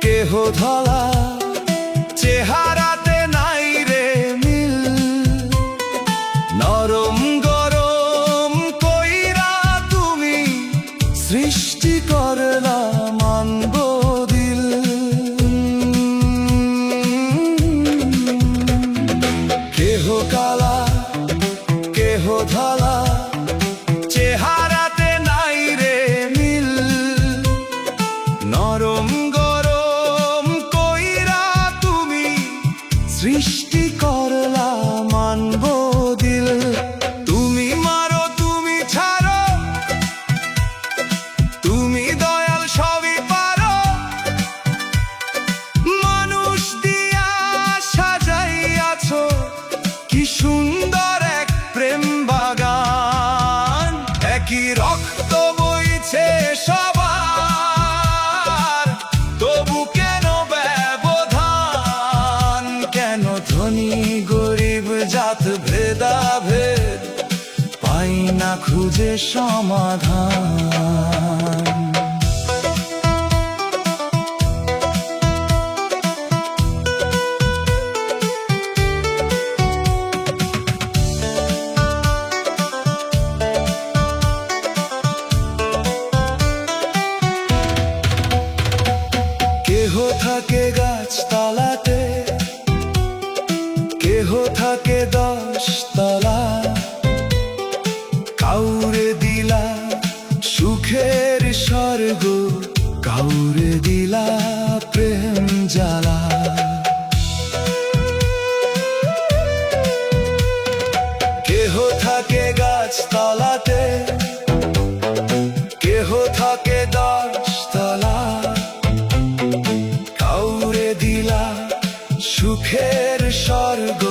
কেহ ধলা, চেহারাতে নাই রে মিল, নরম গরম কইরা তুমি সৃষ্টি করলা মানব দিল। কেহ কালা কেহ ধলা, চেহারাতে নাই রে মিল, নরম গরম কইরা তুমি সৃষ্টি করলা মানব দিল। না খুঁজে সমাধান। কেহ থাকে গাছতলাতে, কেহ থাকে 10 তলা, কাউরে দিলা সুখের স্বর্গ, কাউরে দিলা প্রেম জ্বালা। কেহ থাকে গাছতলাতে, কেহ থাকে 10 তলা, কাউরে দিলা সুখের স্বর্গ,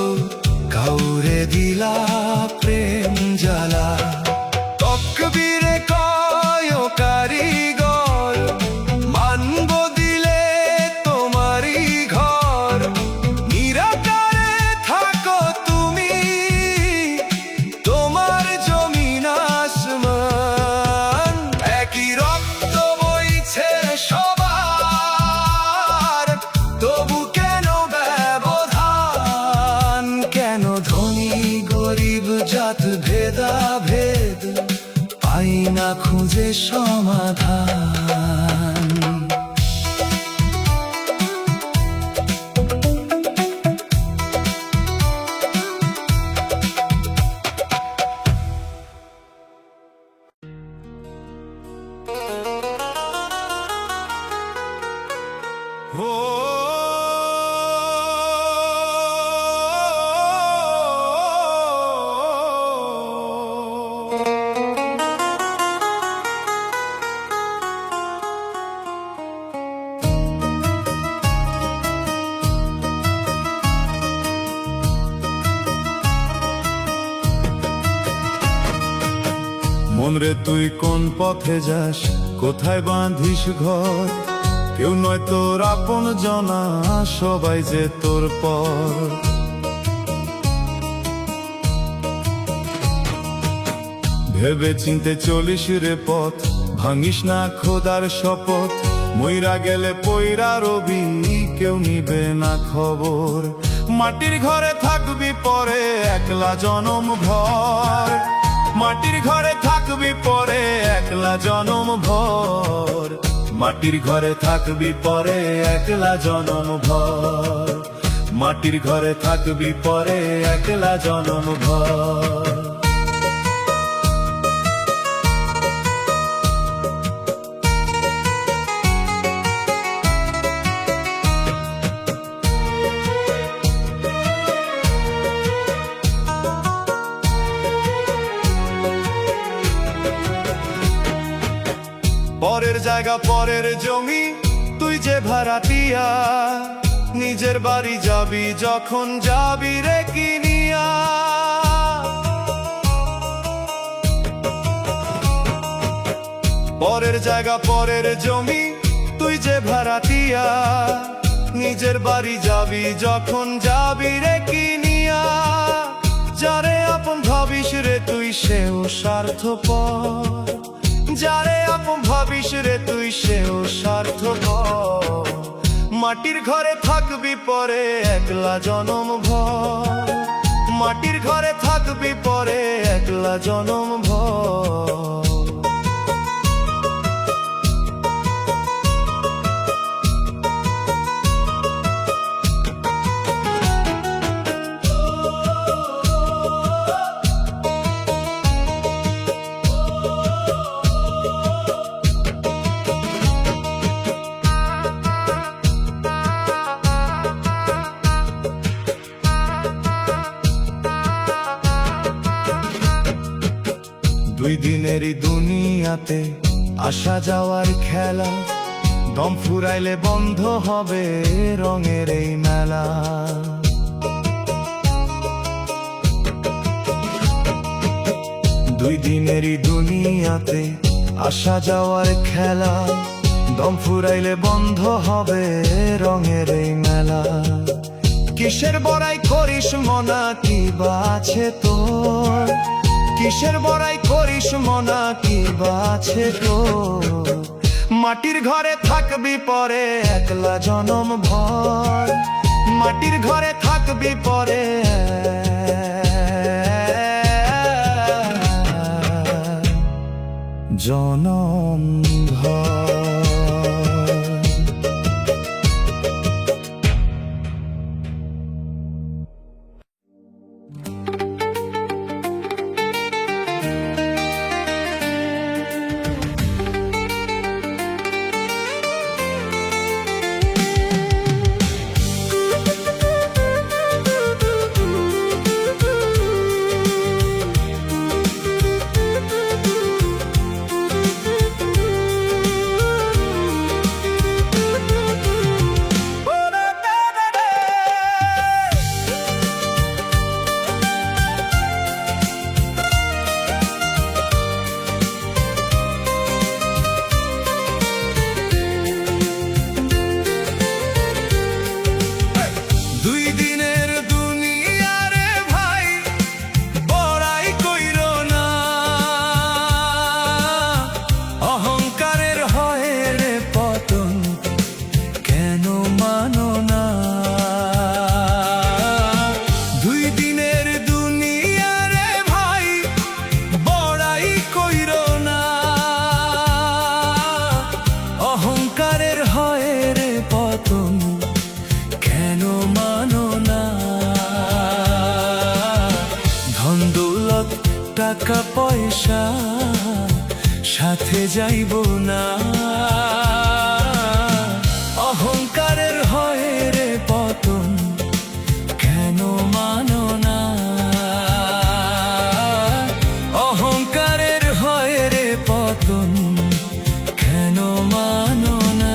কাউরে দিলা প্রেম জ্বালা। তকবীরে কয় কারিগর, মানব দিলে তোমারই ঘর। নিরাকারে থাকো তুমি, তোমার জমিন আসমান। একই রক্ত বইছে সবার, তবু কেন ব্যবধান? কেন ধনী গরিব জাত ভেদাভেদ, পাই না খুঁজে সমাধান। মন রে তুই কোন পথে যাস, কোথায় বাঁধিস ঘর? কেউ নয় তোর আপন জনা, সবাই যে তোর পর। ভেবে চিনতে চলিস রে পথ, ভাঙিস না খোদার শপথ। মইরা গেলে পইরা রবি, কেউ নিবে না খবর। মাটির ঘরে থাকবি পরে, একলা জনম ভর। মাটির ঘরে থাকবি পরে, একলা জনম ভর। মাটির ঘরে থাকবি পরে, একলা জনম ভর। মাটির ঘরে থাকবি পরে, একলা জনম ভর। পরের জায়গা পরের জমি, তুই যে ভাড়াটিয়া। নিজের বাড়ি যাবি যখন, যাবি রে কিনিয়া। পরের জায়গা পরের জমি, তুই যে ভাড়াটিয়া। নিজের বাড়ি যাবি যখন, যাবি রে কিনিয়া। যারে আপন ভাবিস রে তুই, সেও স্বার্থপর। যারে আপন ভাবিস রে তুই, সেও স্বার্থপর। মাটির ঘরে থাকবি পরে, একলা জনম ভর। মাটির ঘরে থাকবি পরে, একলা জনম ভর। দুই দিনেরই দুনিয়াতে আসা যাওয়ার খেলা। দম ফুরাইলে বন্ধ হবে রঙের এই মেলা। দুই দিনেরই দুনিয়াতে আসা যাওয়ার খেলা। দম ফুরাইলে বন্ধ হবে রঙের এই মেলা। কিসের বড়াই করিস মনা, কি বা আছে তোর? কিসের বড়াই করিস মনা কি বাছে তো মাটির ঘরে থাকবি পরে একলা জনম ভর মাটির ঘরে থাকবি পরে জনম ভর টাকা পয়সা সাথে যাইব না অহংকারের হয় রে পতন কেন মানো না অহংকারের হয় রে পতন কেন মানো না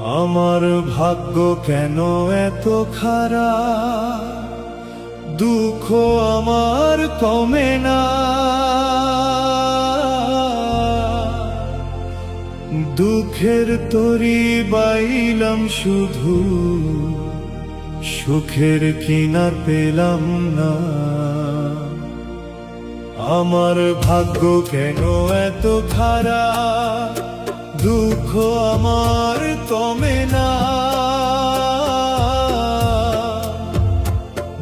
আমার ভাগ্য কেন এত খারাপ, দুঃখ আমার কমে না। দুঃখের তরি বাইলাম শুধু, সুখের কিনার পেলাম না। আমার ভাগ্য কেন এত খারাপ, দুঃখ আমার কমে না।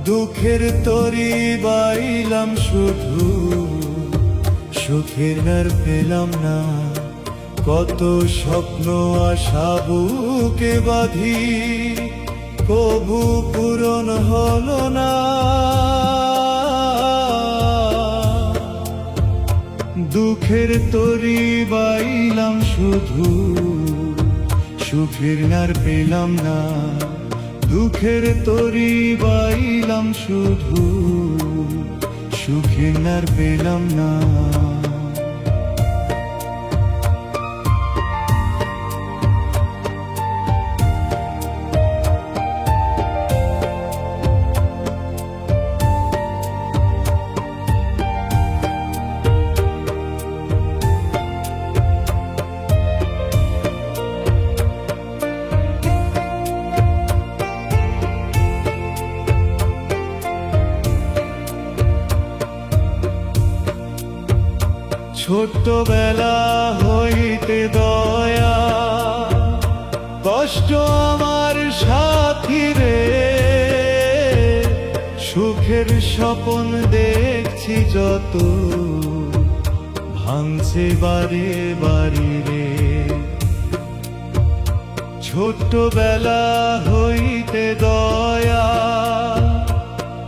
দুঃখের তরি বাইলাম শুধু, সুখের আর পেলাম না। কত স্বপ্ন আশা বুকে বাঁধি, কবু পূরণ হলো না। দুঃখের তরি বাইলাম শুধু, সুখের আর পেলাম না। দুঃখের তরি বাইলাম শুধু, সুখের আর পেলাম না। ছোট্টবেলা হইতে দয়া কষ্ট আমার সাথী রে, সুখের স্বপন দেখছি যত, ভাঙছে বারে বাড়ি রে। ছোট্টবেলা হইতে দয়া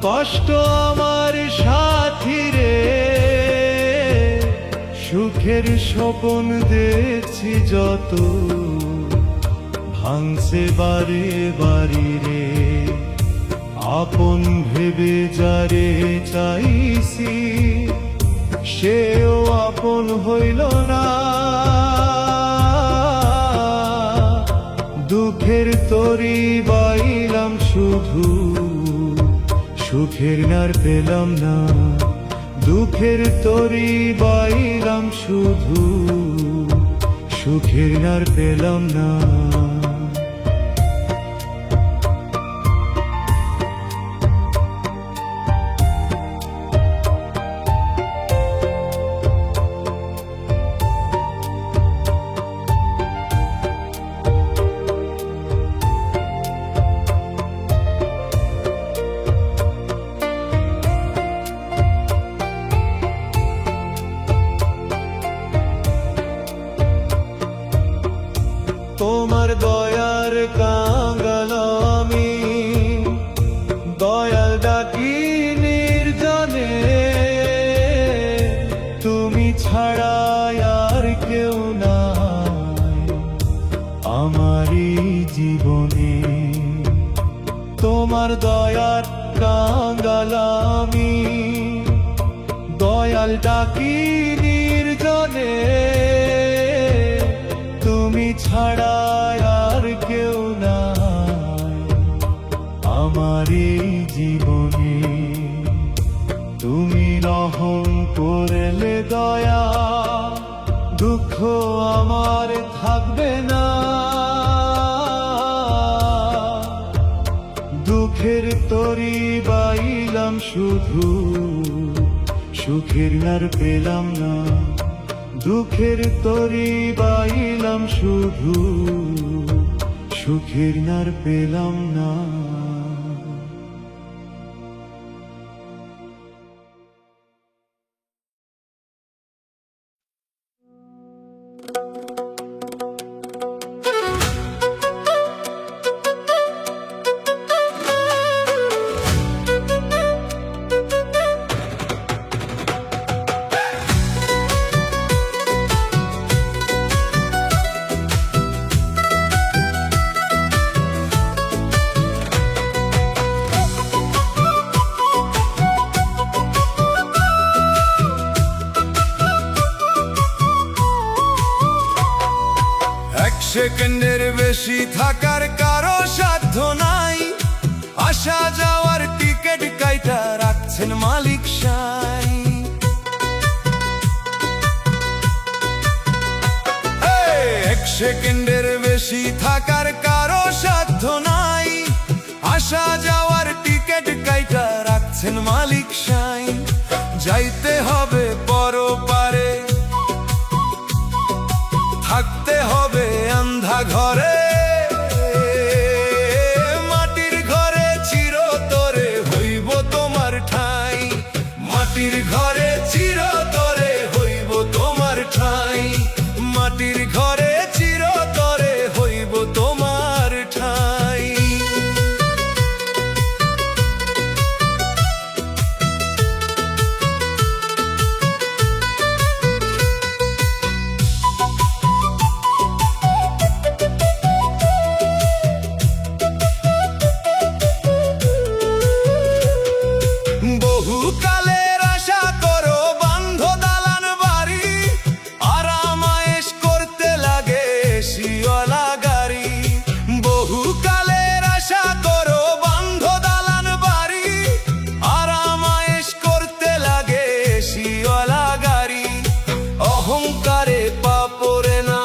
কষ্ট আমার সাথী রে, সুখের স্বপন দেখছি যত, ভাঙছে বারে বাড়ি রে। আপন ভেবে যারে চাইছি, সেও আপন হইল না। দুঃখের তরি বাইলাম শুধু, সুখের আর পেলাম না। দুঃখের তরি বাইলাম শুধু, সুখের আর পেলাম না। তোমার দয়ার কাঙ্গাল আমি, দয়াল ডাকি নির্জনে। তুমি ছাড়া আর কেউ নাই আমারই জীবনে। তোমার দয়ার কাঙ্গাল আমি, দয়াল ডাকি নির্জনে। তুমি ছাড়া আর কেউ নাই আমার এই জীবনে। তুমি রহম করলে দয়া, দুঃখ আমার থাকবে না। দুঃখের তরি বাইলাম শুধু, সুখের আর পেলাম না। দুঃখের তরি বাইলাম শুধু, সুখের আর পেলাম না। সেকেন্ডের বেশি থাকার কারো সাধ্য নাই, আসা যাওয়ার টিকিট কাইটা রাখছেন মালিক সাই। এক সেকেন্ডের বেশি থাকার কারো সাধ্য নাই, আসা যাওয়ার টিকিট কাইটা রাখছেন মালিক সাই। যাইতে হবে পরপারে, থাকতে হবে আন্ধা ঘরে, মাটির ঘরে চিরতরে হইব তোমার ঠাই। মাটির ঘরে চিরতরে হইব তোমার ঠাই। মাটির ঘরে চিরতরে হইব তোমার ঠাই। বহুকালের আশা করো বান্ধ দালান বাড়ি, আরামায়েশ করতে লাগে এসিওয়ালা গাড়ি। বহুকালের আশা করো বান্ধ দালান বাড়ি, আরামায়েশ করতে লাগে এসিওয়ালা গাড়ি। অহংকারে পা পড়ে না,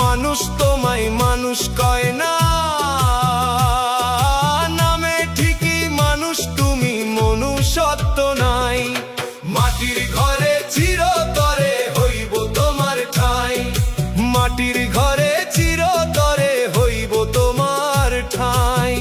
মানুষ তোমায় মানুষ কয় না। সত্য নাই, মাটির ঘরে চিরতরে হইব তোমার ঠাই। মাটির ঘরে চিরতরে হইব তোমার ঠাই।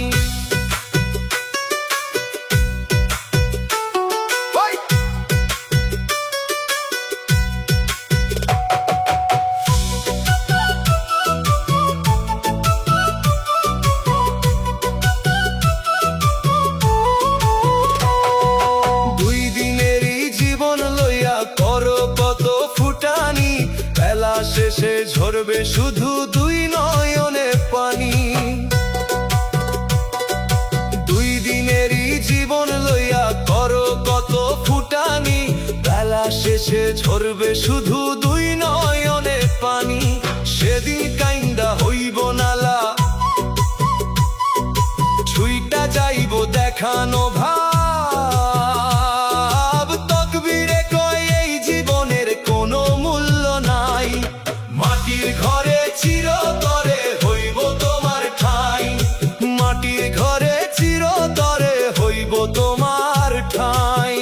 শেষে ঝরবে শুধু দুই নয়নে পানি। দুই দিনেরই জীবন লইয়া করো কত ফুটানি, বেলা শেষে ঝরবে শুধু দুই নয়নে পানি। সেদিন কাইন্দা হইব নালা, ছুইটা যাইব দেখানো ভাব। তকবীরে কয় এই জীবনের কোনো মূল্য নাই। মাটির ঘরে চিরতরে হইব তোমার ঠাই। মাটির ঘরে চিরতরে হইব তোমার ঠাই।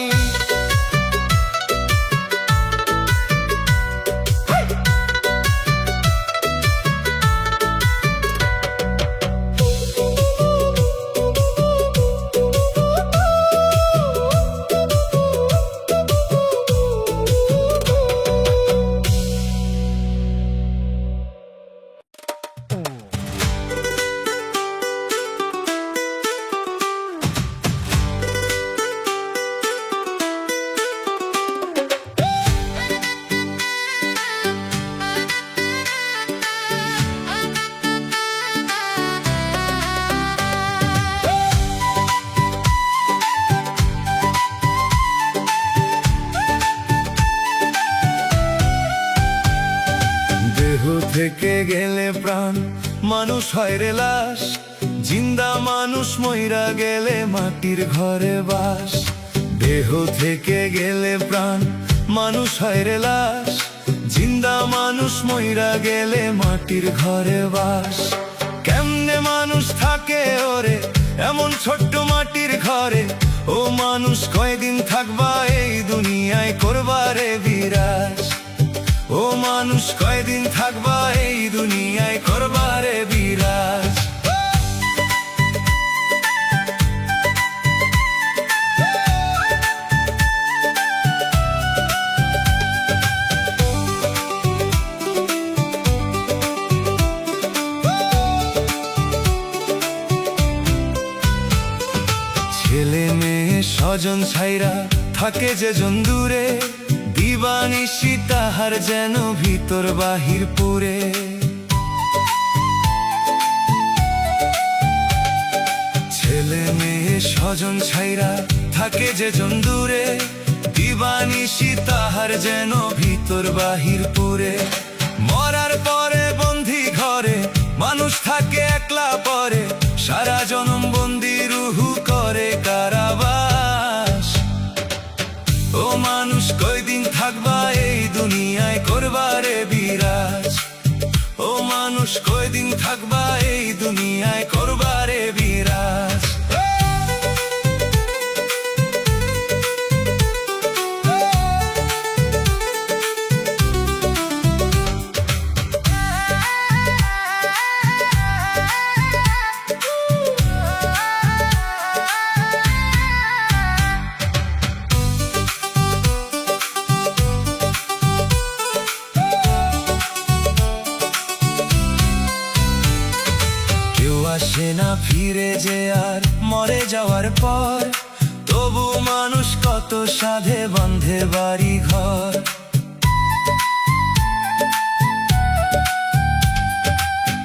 থেকে গেলে প্রাণ মানুষ হয় রে লাশ, জিন্দা মানুষ মইরা গেলে মাটির ঘরে বাস। দেহ থেকে গেলে প্রাণ মানুষ হয় রে লাশ, জিন্দা মানুষ মইরা গেলে মাটির ঘরে বাস। কেমনে মানুষ থাকে ওরে এমন ছোট্ট মাটির ঘরে, ও মানুষ কয়দিন থাকবা এই দুনিয়ায় করবারে বিরাজ। ও মানুষ কয়দিন থাকবা এই দুনিয়ায় করবারে বিরাজ। ছেলে মেয়ে স্বজন ছাইরা থাকে যে জন্দুরে, দিবানিশি তাহার যেন ভিতর বাহির পুরে। ছেলে মেয়ে স্বজন ছাইরা থাকে যে জন্দুরে, দিবানিশি তাহার যেন ভিতর বাহির পুরে। মরার পরে বন্দি ঘরে মানুষ থাকে একলা পরে, সারা জনম বন্দি রুহু করে কারাবাস। ও মানুষ কয়দিন থাকবা এই দুনিয়ায় করবারে বিরাজ, ও মানুষ কয়দিন থাকবা এই দুনিয়ায় করবারে বিরাজ। আসে না ফিরে যে আর মরে যাওয়ার পর, তবু মানুষ কত সাধে বাঁধে বাড়ি ঘর।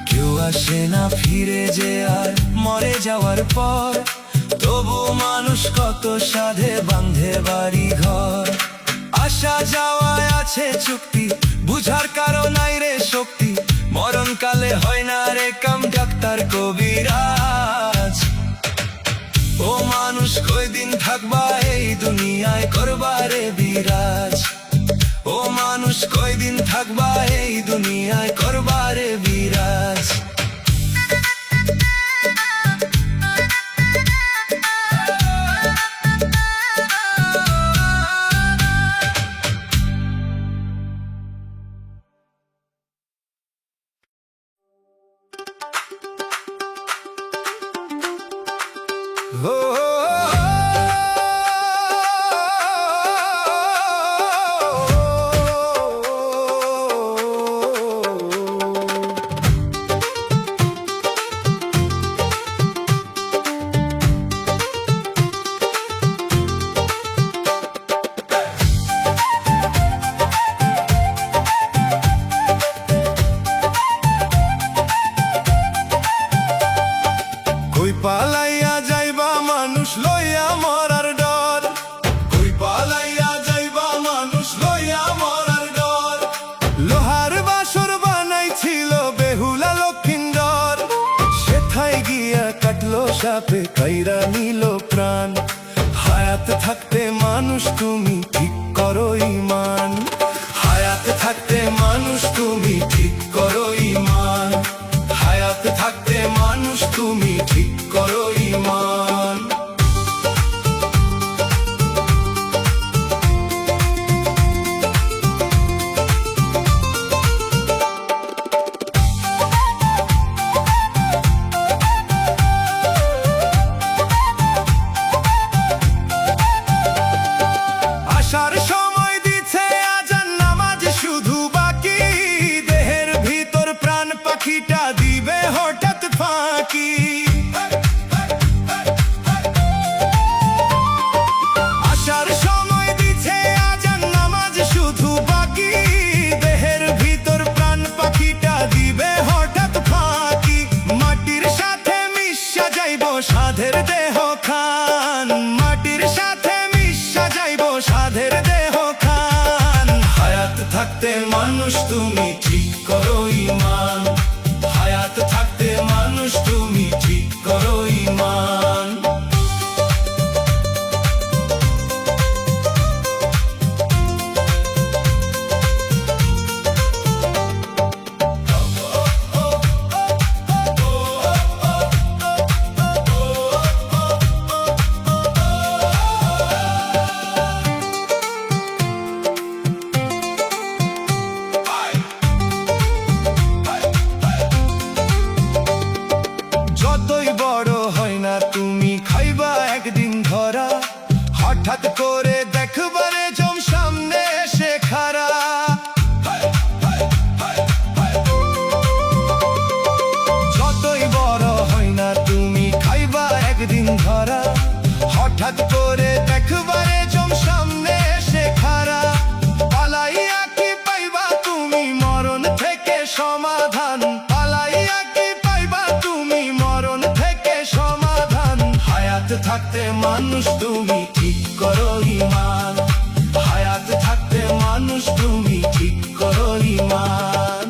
কেউ আসে না ফিরে যে আর মরে যাওয়ার পর, তবু মানুষ কত সাধে বাঁধে বাড়ি ঘর। আসা যাওয়ায় আছে চুক্তি, বুঝার কারণ নাই রে শক্তি, মরণকালে হয় না রে কাম ডাক্তার কবিরাজ। ও মানুষ কয়দিন থাকবা এই দুনিয়ায় করবারে বিরাজ, ও মানুষ কয়দিন থাকবা এই দুনিয়ায় করবারে বিরাজ। কই পালাইয়া যাইবা মানুষ লইয়া মরার ডর, কই পালাইয়া যাইবা মানুষ লইয়া মরার ডর। লোহার বাসর বানাইছিল বেহুলা লক্ষিন্দর, সেথায় গিয়া কাটলো সাপে কাইরা নিল প্রাণ। হায়াত থাকতে মানুষ তুমি ঠিক করো ঈমান, হায়াত থাকতে মানুষ তুমি ঠিক করো ঈমান, হায়াত থাকতে মানুষ তুমি ঠিক করো ঈমান। আসার সময় দিছে আজান নামাজ শুধু বাকি, দেহের ভিতর প্রাণ পাখিটা দিবে হঠাৎ ফাঁকি। আসার সময় দিছে আজান নামাজ শুধু বাকি, দেহের ভিতর প্রাণ পাখিটা দিবে হঠাৎ ফাঁকি। মাটির সাথে মিশা যাইব সাধের দেহ খান, মাটির সাথে মিশা যাইব সাধের দেহ খান। হায়াত থাকতে মানুষ তুমি ঠিক করো ঈমান, হায়াত থাকতে মানুষ তুমি ঠিক করো ঈমান। যতই বড় হয় না তুমি খাইবা একদিন ধরা, হঠাৎ করে দেখবারে জম সামনে এসে খারা। যতই বড় হয় না তুমি খাইবা একদিন ধরা, হঠাৎ করে দেখবারে জম সামনে এসে খারা। পালাইয়া কি পাইবা তুমি মরণ থেকে সমাধান, পালাইয়া কি পাইবা তুমি মরণ থেকে সমাধান। হায়াত থাকতে মানুষ তুমি ঠিক করো ঈমান, হায়াত থাকতে মানুষ তুমি ঠিক করো ঈমান।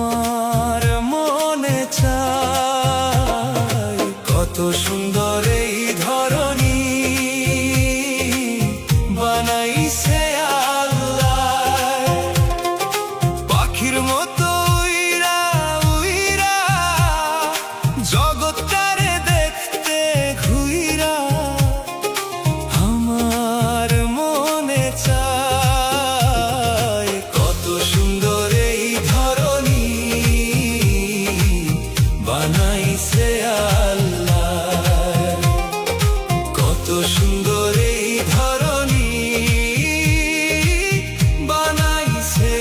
আমার মনে চায় কত সুন্দর এই ধরনী বানাইছে আল্লাহ, পাখির মতো উইরা উইরা জগৎটারে দেখতে ঘুইরা। আমার মনে চায় কত সুন্দর এই ধরনী বানাইছে আল্লাহ, কত সুন্দর এই ধরনী বানাইছে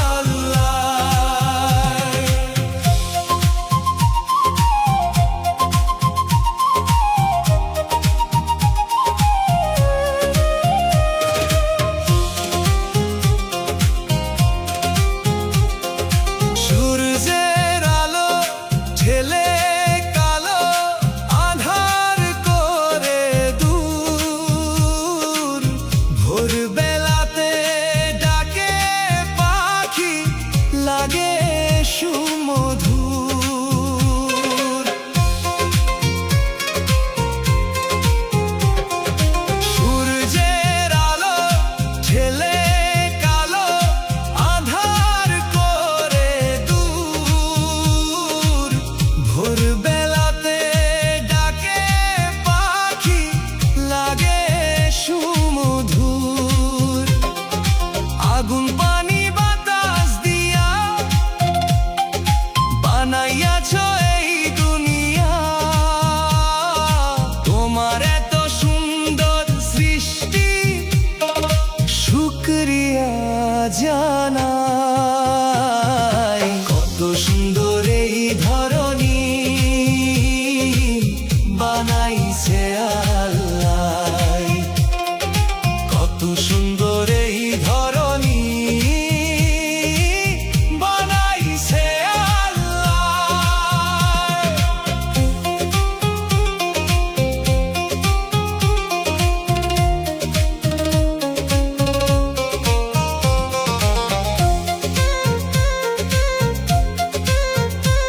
আল্লাহ। সূর্যের আলো ঢেলে কালো আধার করে দূর, ভোরবেলাতে ডাকে পাখি লাগে সুমধুর। সূর্যের আলো ঢেলে কালো আধার করে দূর, ভোরবেলাতে ডাকে পাখি লাগে সুমধুর। আগুন পানি বাতাস দিয়া বানাইয়াছ এই দুনিয়া, তোমার এত সুন্দর সৃষ্টি শুকরিয়া জানাই। কত সুন্দর এই ধরনী বানাইছে আল্লাহ, কত সুন্দর এই ধরনী বানাইছে আল্লাহ।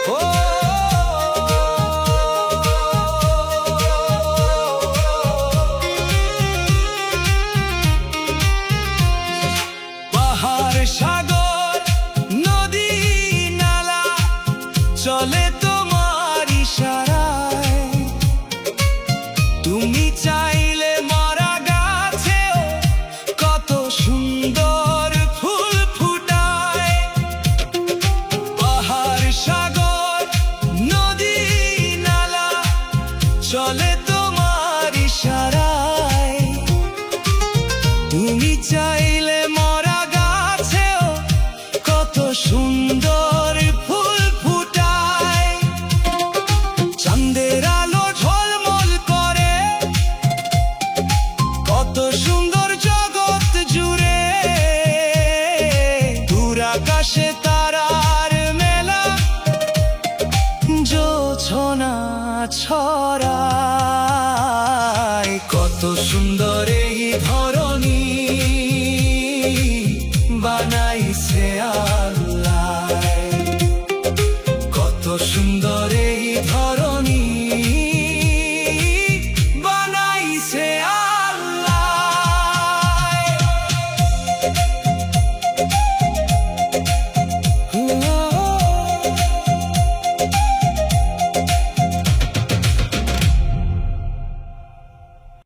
ও পাহাড় সাগর নদী নালা চলে তোমার ইশারায়, তুমি চাইলে মরা গাছেও কত সুন্দর ফুল ফুটায়। পাহাড় সাগর নদী নালা চলে তোমার ইশারায়, তুমি চাইলে মরা গাছেও কত সুন্দর ফুল ফুটায়। চাঁদের আলো ঝলমল করে কত সুন্দর জগৎ জুড়ে, দূর আকাশে তারার মেলা জোছনা ছড়ায়। কত সুন্দর এই ধরনী বানাইছে আল্লাহ, কত সুন্দর